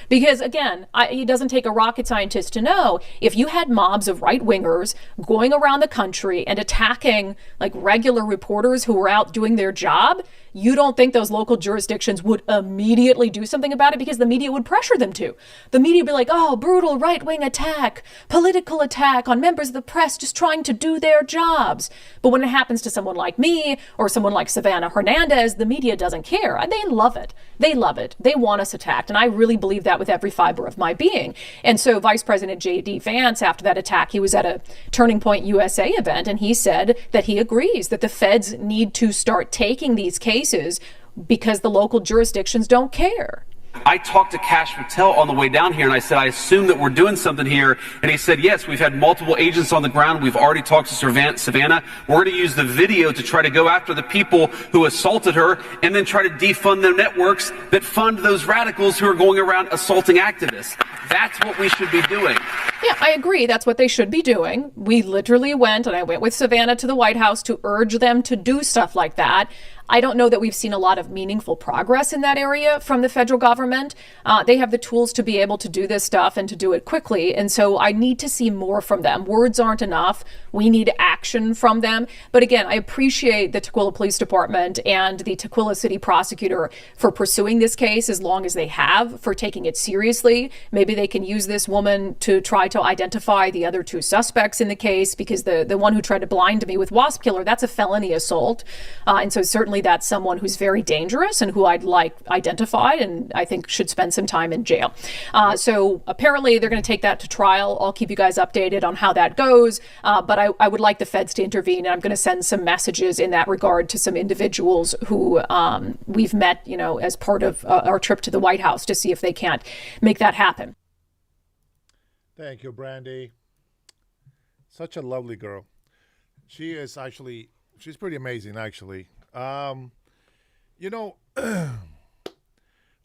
Because again, it doesn't take a rocket scientist to know, if you had mobs of right-wingers going around the country and attacking like regular reporters who were out doing their job, you don't think those local jurisdictions would immediately do something about it, because the media would pressure them to. The media would be like, oh, brutal right-wing attack, political attack on members of the press just trying to do their jobs. But when it happens to someone like me or someone like Savannah Hernandez, the media doesn't care. They love it. They love it. They want us attacked. And I really believe that with every fiber of my being. And so Vice President J.D. Vance, after that attack, he was at a Turning Point USA event, and he said that he agrees that the feds need to start taking these cases because the local jurisdictions don't care. I talked to Kash Patel on the way down here, and I said, I assume that we're doing something here. And he said, yes, we've had multiple agents on the ground. We've already talked to Savannah. We're going to use the video to try to go after the people who assaulted her and then try to defund the networks that fund those radicals who are going around assaulting activists. That's what we should be doing. Yeah, I agree. That's what they should be doing. We literally went, and I went with Savannah to the White House to urge them to do stuff like that. I don't know that we've seen a lot of meaningful progress in that area from the federal government. They have the tools to be able to do this stuff and to do it quickly. And so I need to see more from them. Words aren't enough. We need action from them. But again, I appreciate the Tukwila Police Department and the Tukwila City Prosecutor for pursuing this case as long as they have, for taking it seriously. Maybe they can use this woman to try to identify the other two suspects in the case, because the one who tried to blind me with wasp killer, that's a felony assault. And so certainly that's someone who's very dangerous and who I'd like identified and I think should spend some time in jail. So apparently they're going to take that to trial. I'll keep you guys updated on how that goes. But I would like the feds to intervene, and I'm going to send some messages in that regard to some individuals who we've met, as part of our trip to the White House to see if they can't make that happen. Thank you, Brandy. Such a lovely girl. She is actually, she's pretty amazing, actually.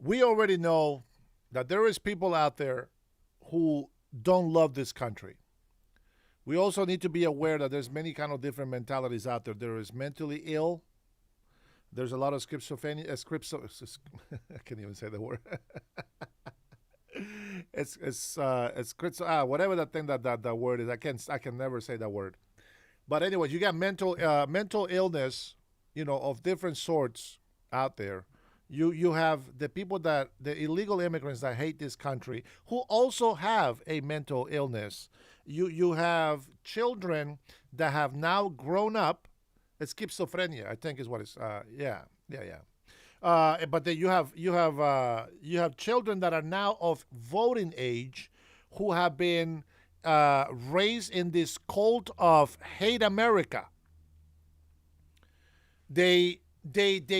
We already know that there is people out there who don't love this country. We also need to be aware that there's many kind of different mentalities out there. There is mentally ill. There's a lot of schizophrenia. I can't even say the word. Whatever that thing that word is. I can never say that word. But anyways, you got mental illness, of different sorts out there. You have the people the illegal immigrants that hate this country, who also have a mental illness. You have children that have now grown up. It's schizophrenia, I think is what it's. Yeah. But then you have children that are now of voting age, who have been raised in this cult of hate America. They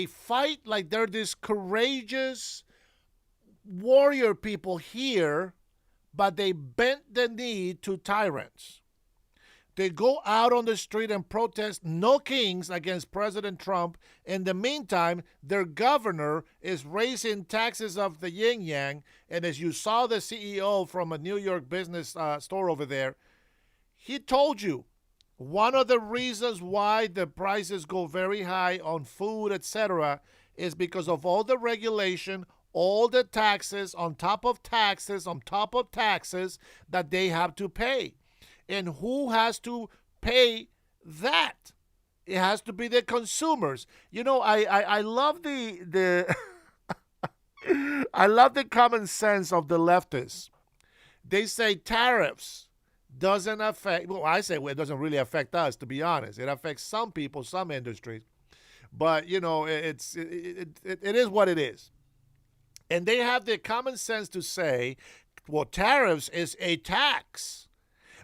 fight like they're this courageous warrior people here, but they bent the knee to tyrants. They go out on the street and protest no kings against President Trump. In the meantime, their governor is raising taxes of the yin yang. And as you saw the CEO from a New York business store over there, he told you one of the reasons why the prices go very high on food, etc., is because of all the regulation, all the taxes on top of taxes that they have to pay. And who has to pay that? It has to be the consumers. I love the I love the common sense of the leftists. They say tariffs doesn't affect. Well, I say it doesn't really affect us, to be honest. It affects some people, some industries, but it is what it is. And they have the common sense to say, well, tariffs is a tax.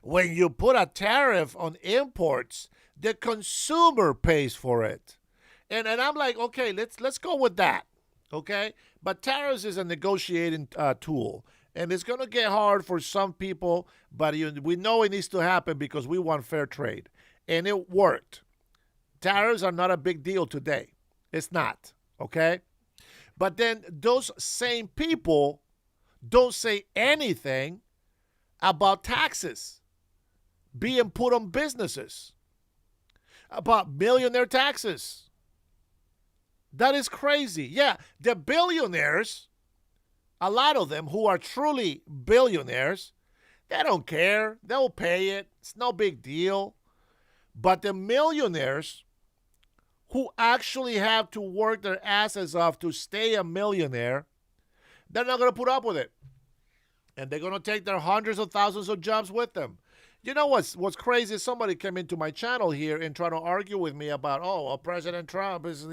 When you put a tariff on imports, the consumer pays for it. And I'm like, okay, let's go with that. Okay? But tariffs is a negotiating tool. And it's going to get hard for some people, but we know it needs to happen because we want fair trade. And it worked. Tariffs are not a big deal today. It's not. Okay? But then those same people don't say anything about taxes being put on businesses, about millionaire taxes. That is crazy. Yeah, the billionaires, a lot of them who are truly billionaires, they don't care. They'll pay it. It's no big deal. But the millionaires who actually have to work their asses off to stay a millionaire, they're not going to put up with it. And they're going to take their hundreds of thousands of jobs with them. You know what's crazy? Somebody came into my channel here and tried to argue with me about, President Trump is,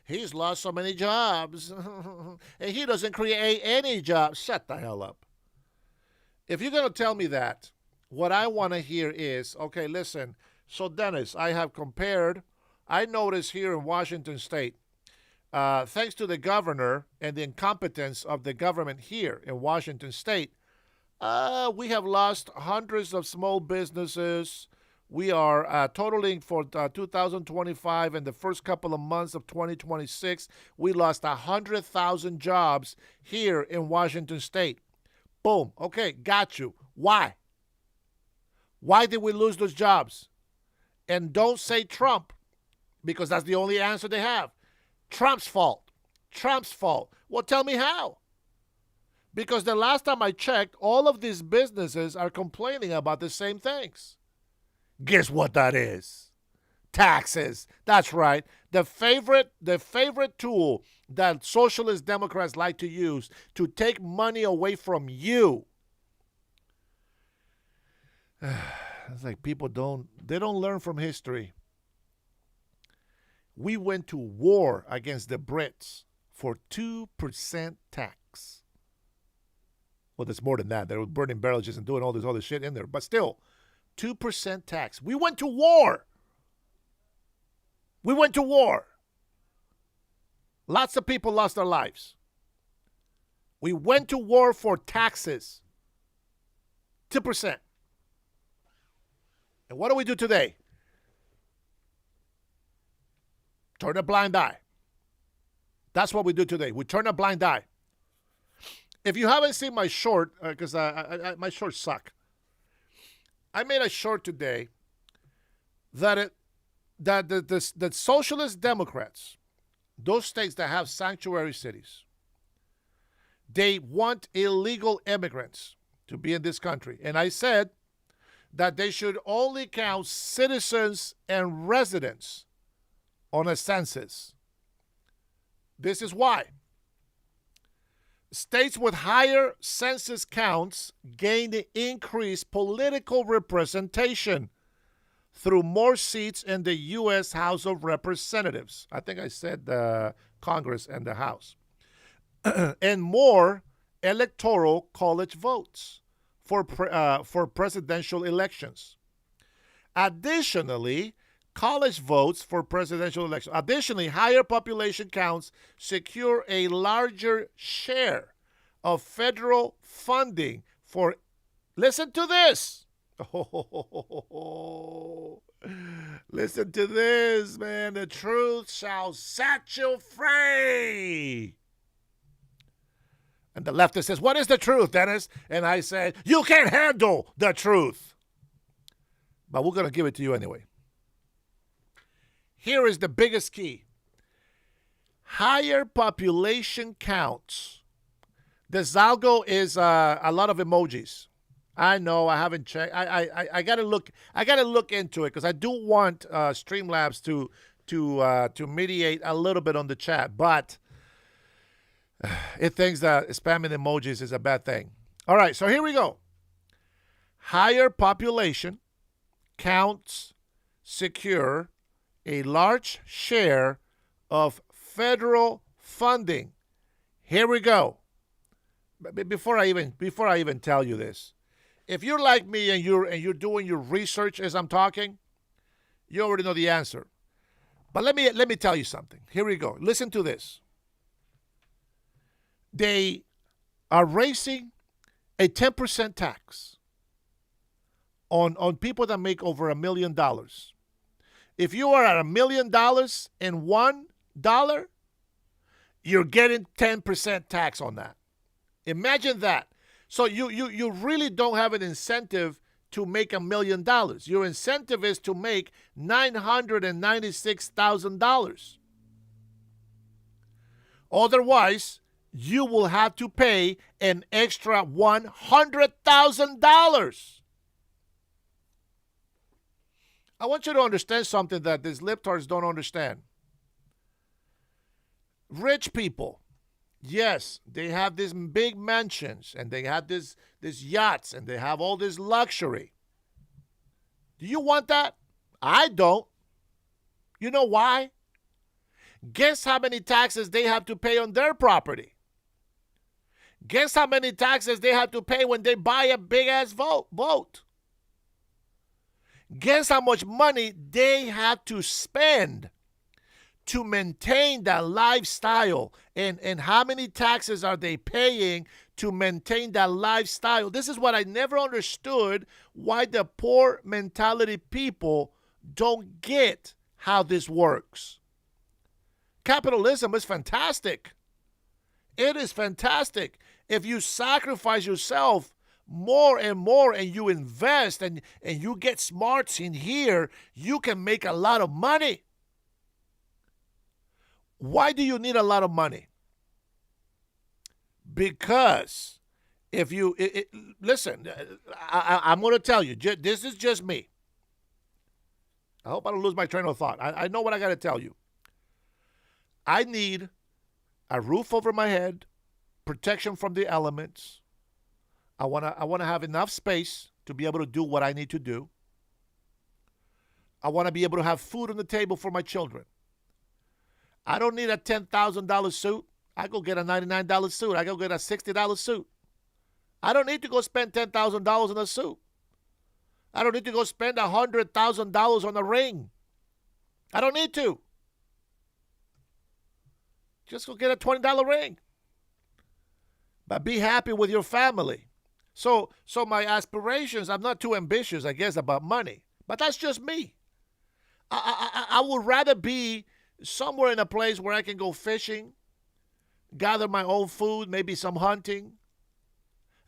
he's lost so many jobs. And he doesn't create any jobs. Shut the hell up. If you're going to tell me that, what I want to hear is, okay, listen. So, Dennis, I have compared. I noticed here in Washington State, thanks to the governor and the incompetence of the government here in Washington State, we have lost hundreds of small businesses. We are totaling for 2025 and the first couple of months of 2026, we lost 100,000 jobs here in Washington State. Boom. Okay, got you. Why? Why did we lose those jobs? And don't say Trump, because that's the only answer they have. Trump's fault. Trump's fault. Well, tell me how. Because the last time I checked, all of these businesses are complaining about the same things. Guess what that is? Taxes. That's right. The favorite tool that socialist Democrats like to use to take money away from you. It's like people don't learn from history. We went to war against the Brits for 2% tax. Well, there's more than that. They were burning barrels and doing all this other shit in there. But still, 2% tax. We went to war. We went to war. Lots of people lost their lives. We went to war for taxes. 2%. And what do we do today? Turn a blind eye. That's what we do today. We turn a blind eye. If you haven't seen my short, because my shorts suck, I made a short today that the socialist Democrats, those states that have sanctuary cities, they want illegal immigrants to be in this country. And I said that they should only count citizens and residents on a census. This is why. States with higher census counts gain increased political representation through more seats in the U.S. House of Representatives. I think I said the Congress and the House. And more electoral college votes for presidential elections. Additionally, college votes for presidential elections. Additionally, higher population counts secure a larger share of federal funding for, listen to this. Oh, listen to this, man. The truth shall set you free. And the leftist says, what is the truth, Dennis? And I said, you can't handle the truth. But we're going to give it to you anyway. Here is the biggest key. Higher population counts. The Zalgo is a lot of emojis. I know, I haven't checked. I gotta look into it because I do want Streamlabs to mediate a little bit on the chat, but it thinks that spamming emojis is a bad thing. All right, so here we go. Higher population counts secure a large share of federal funding. Here we go. Before I even tell you this, if you're like me and you're doing your research as I'm talking, you already know the answer. But let me tell you something. Here we go. Listen to this. They are raising a 10% tax on people that make over $1 million. If you are at $1 million and $1, you're getting 10% tax on that. Imagine that. So you really don't have an incentive to make $1 million. Your incentive is to make $996,000. Otherwise, you will have to pay an extra $100,000. I want you to understand something that these libtards don't understand. Rich people, yes, they have these big mansions and they have these yachts and they have all this luxury. Do you want that? I don't. You know why? Guess how many taxes they have to pay on their property. Guess how many taxes they have to pay when they buy a big-ass boat. Guess how much money they have to spend to maintain that lifestyle. And how many taxes are they paying to maintain that lifestyle? This is what I never understood, why the poor mentality people don't get how this works. Capitalism is fantastic. It is fantastic. If you sacrifice yourself more and more and you invest and you get smarts in here, you can make a lot of money. Why do you need a lot of money? Because if you, listen, I'm going to tell you, this is just me. I hope I don't lose my train of thought. I know what I got to tell you. I need a roof over my head, protection from the elements. I want to have enough space to be able to do what I need to do. I want to be able to have food on the table for my children. I don't need a $10,000 suit. I go get a $99 suit. I go get a $60 suit. I don't need to go spend $10,000 on a suit. I don't need to go spend $100,000 on a ring. I don't need to. Just go get a $20 ring. But be happy with your family. So my aspirations, I'm not too ambitious, I guess, about money. But that's just me. I would rather be somewhere in a place where I can go fishing, gather my own food, maybe some hunting.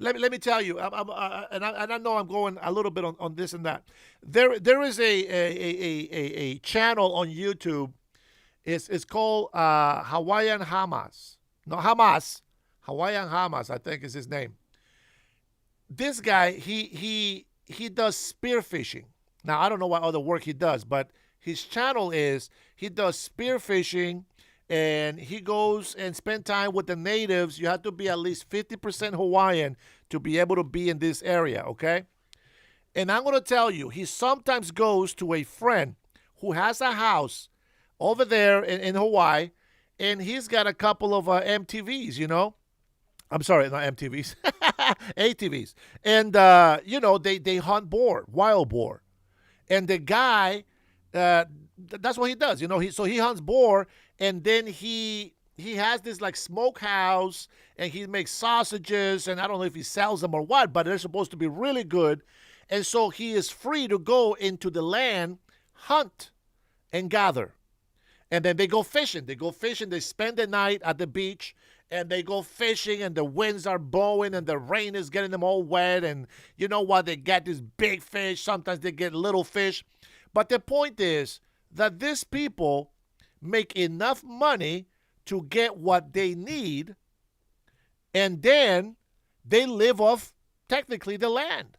Let me tell you, I know I'm going a little bit on this and that. There is a channel on YouTube. It's called Hawaiian Hamas. No, Hamas. Hawaiian Hamas, I think is his name. This guy, he does spearfishing. Now, I don't know what other work he does, but his channel is he does spearfishing, and he goes and spend time with the natives. You have to be at least 50% Hawaiian to be able to be in this area, okay? And I'm going to tell you, he sometimes goes to a friend who has a house over there in Hawaii, and he's got a couple of MTVs, you know? I'm sorry, not MTVs, ATVs. And, they hunt boar, wild boar. And the guy, that's what he does, so he hunts boar, and then he has this like smokehouse, and he makes sausages, and I don't know if he sells them or what, but they're supposed to be really good. And so he is free to go into the land, hunt, and gather. And then they go fishing. They spend the night at the beach, and they go fishing, and the winds are blowing, and the rain is getting them all wet. And you know what? They get these big fish. Sometimes they get little fish. But the point is that these people make enough money to get what they need, and then they live off, technically, the land.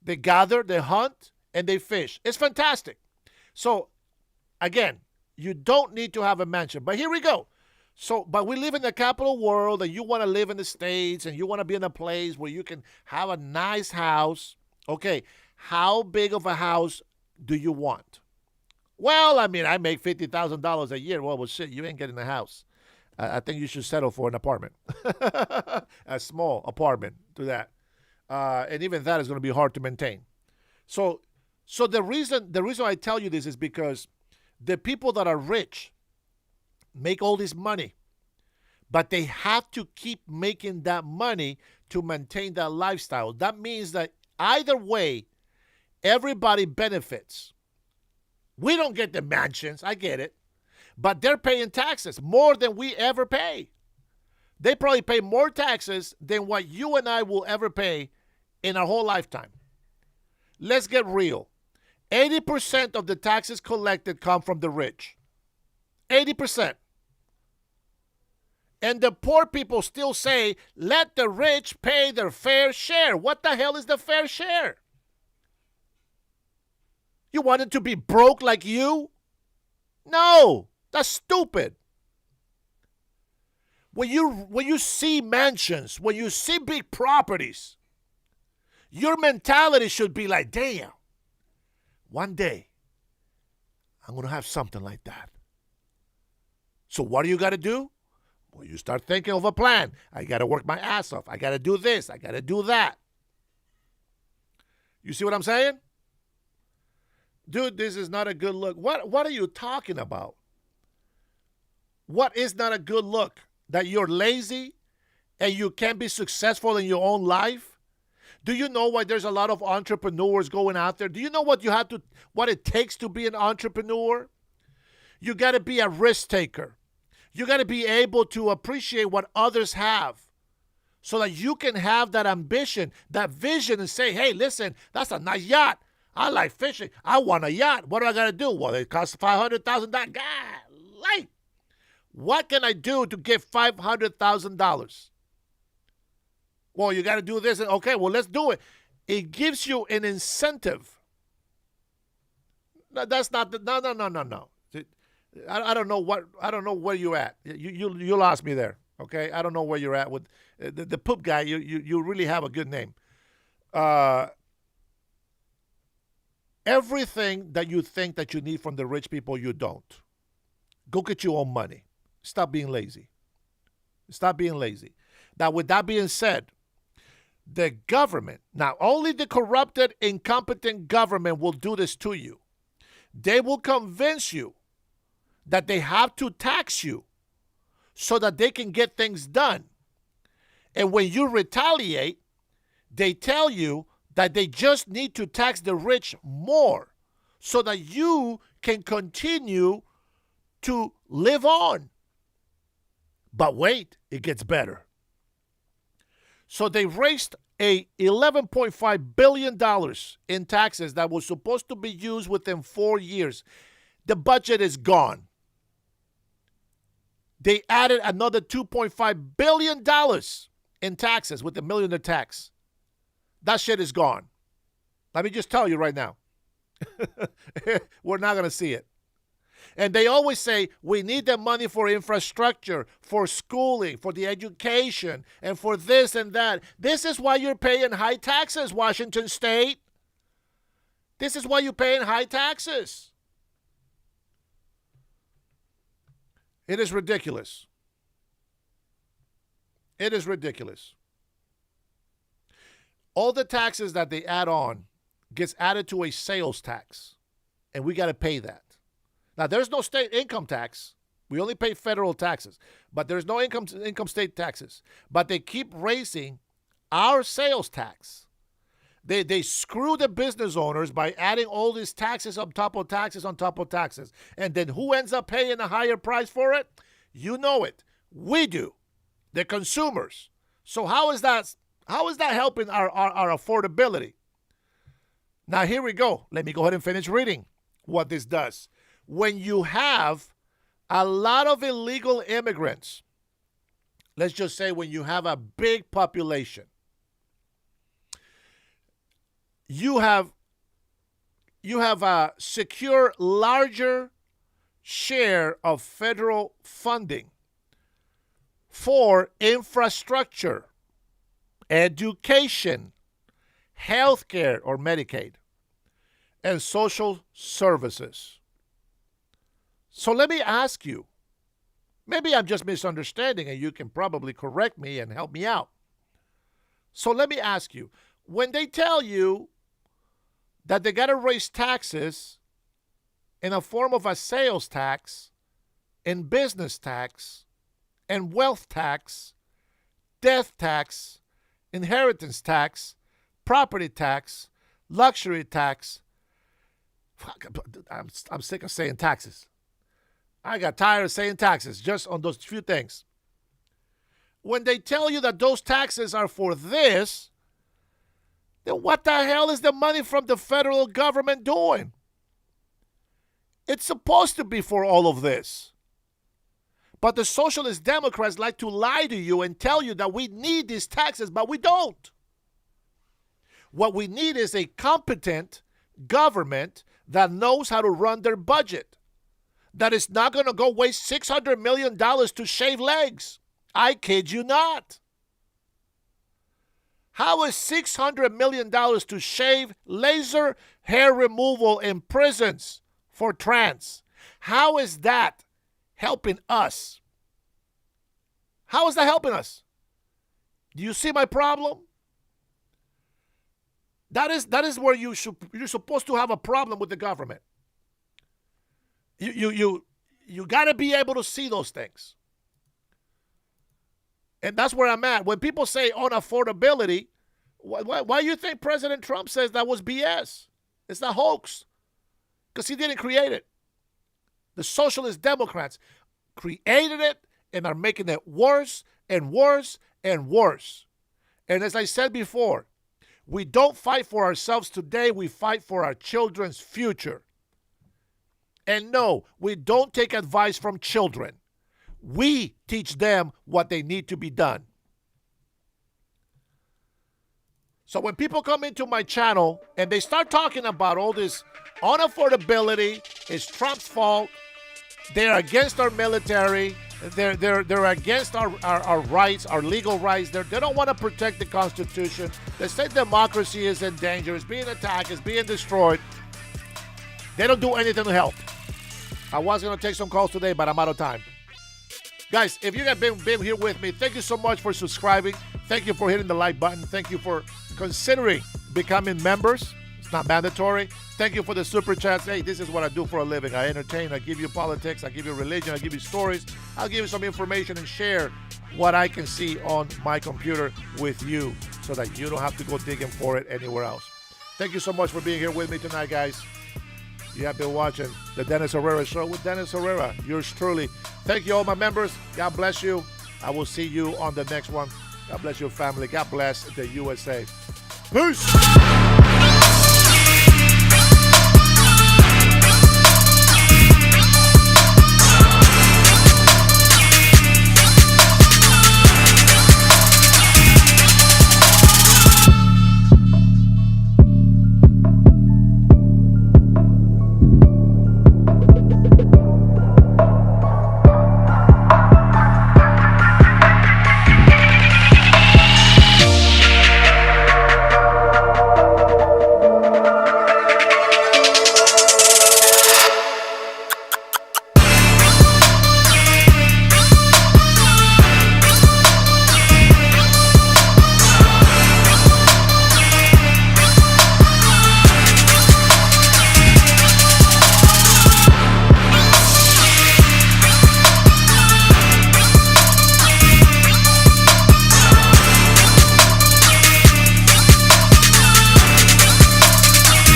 They gather, they hunt, and they fish. It's fantastic. So, again, you don't need to have a mansion. But here we go. So, but we live in the capital world, and you want to live in the States, and you want to be in a place where you can have a nice house. Okay, how big of a house do you want? Well, I mean, I make $50,000 a year. Well, shit, you ain't getting a house. I think you should settle for an apartment. A small apartment to that. And even that is going to be hard to maintain. So the reason I tell you this is because the people that are rich make all this money, but they have to keep making that money to maintain that lifestyle. That means that either way, everybody benefits. We don't get the mansions, I get it, but they're paying taxes more than we ever pay. They probably pay more taxes than what you and I will ever pay in our whole lifetime. Let's get real. 80% of the taxes collected come from the rich. 80%. And the poor people still say, let the rich pay their fair share. What the hell is the fair share? You wanted to be broke like you? No, that's stupid. When you see mansions, when you see big properties, your mentality should be like, damn, one day I'm going to have something like that. So what do you got to do? Well, you start thinking of a plan. I got to work my ass off. I got to do this. I got to do that. You see what I'm saying? Dude, this is not a good look. What are you talking about? What is not a good look? That you're lazy and you can't be successful in your own life? Do you know why there's a lot of entrepreneurs going out there? Do you know what it takes to be an entrepreneur? You got to be a risk taker. You got to be able to appreciate what others have so that you can have that ambition, that vision, and say, hey, listen, that's a nice yacht. I like fishing. I want a yacht. What do I got to do? Well, it costs $500,000. Golly. What can I do to get $500,000? Well, you got to do this. Okay, well, let's do it. It gives you an incentive. No, that's not the, no. I don't know where you're at. You lost me there. Okay, I don't know where you're at with the poop guy. You really have a good name. Everything that you think that you need from the rich people, you don't. Go get your own money. Stop being lazy. Stop being lazy. Now, with that being said, the government, now only the corrupted, incompetent government will do this to you. They will convince you that they have to tax you so that they can get things done. And when you retaliate, they tell you that they just need to tax the rich more so that you can continue to live on. But wait, it gets better. So they raised a $11.5 billion in taxes that was supposed to be used within 4 years. The budget is gone. They added another $2.5 billion in taxes with the millionaire tax. That shit is gone. Let me just tell you right now. We're not going to see it. And they always say, we need the money for infrastructure, for schooling, for the education, and for this and that. This is why you're paying high taxes, Washington State. This is why you're paying high taxes. It is ridiculous. It is ridiculous. All the taxes that they add on gets added to a sales tax, and we got to pay that. Now, there's no state income tax. We only pay federal taxes, but there's no income state taxes. But they keep raising our sales tax. They screw the business owners by adding all these taxes on top of taxes on top of taxes. And then who ends up paying a higher price for it? You know it. We do. The consumers. So how is that helping our affordability? Now, here we go. Let me go ahead and finish reading what this does. When you have a lot of illegal immigrants, let's just say when you have a big population, you have a secure larger share of federal funding for infrastructure, education, healthcare or Medicaid, and social services. So let me ask you, maybe I'm just misunderstanding and you can probably correct me and help me out. So let me ask you, when they tell you that they got to raise taxes in a form of a sales tax, and business tax, and wealth tax, death tax, inheritance tax, property tax, luxury tax, I'm sick of saying taxes. I got tired of saying taxes just on those few things. When they tell you that those taxes are for this, then what the hell is the money from the federal government doing? It's supposed to be for all of this. But the socialist Democrats like to lie to you and tell you that we need these taxes, but we don't. What we need is a competent government that knows how to run their budget, that is not going to go waste $600 million to shave legs. I kid you not. How is $600 million to shave laser hair removal in prisons for trans? How is that helping us? How is that helping us? Do you see my problem? That is where you're supposed to have a problem with the government. You You got to be able to see those things. And that's where I'm at. When people say unaffordability, why do you think President Trump says that was BS? It's a hoax. Because he didn't create it. The socialist Democrats created it and are making it worse and worse and worse. And as I said before, we don't fight for ourselves today. We fight for our children's future. And no, we don't take advice from children. We teach them what they need to be done. So when people come into my channel and they start talking about all this unaffordability, it's Trump's fault, they're against our military, they're against our rights, our legal rights, they don't want to protect the Constitution, they say democracy is in danger, it's being attacked, it's being destroyed, they don't do anything to help. I was going to take some calls today, but I'm out of time. Guys, if you have been here with me, thank you so much for subscribing. Thank you for hitting the like button. Thank you for considering becoming members. It's not mandatory. Thank you for the super chats. Hey, this is what I do for a living. I entertain. I give you politics. I give you religion. I give you stories. I'll give you some information and share what I can see on my computer with you so that you don't have to go digging for it anywhere else. Thank you so much for being here with me tonight, guys. You have been watching the Dennis Herrera Show with Dennis Herrera, yours truly. Thank you, all my members. God bless you. I will see you on the next one. God bless your family. God bless the USA. Peace.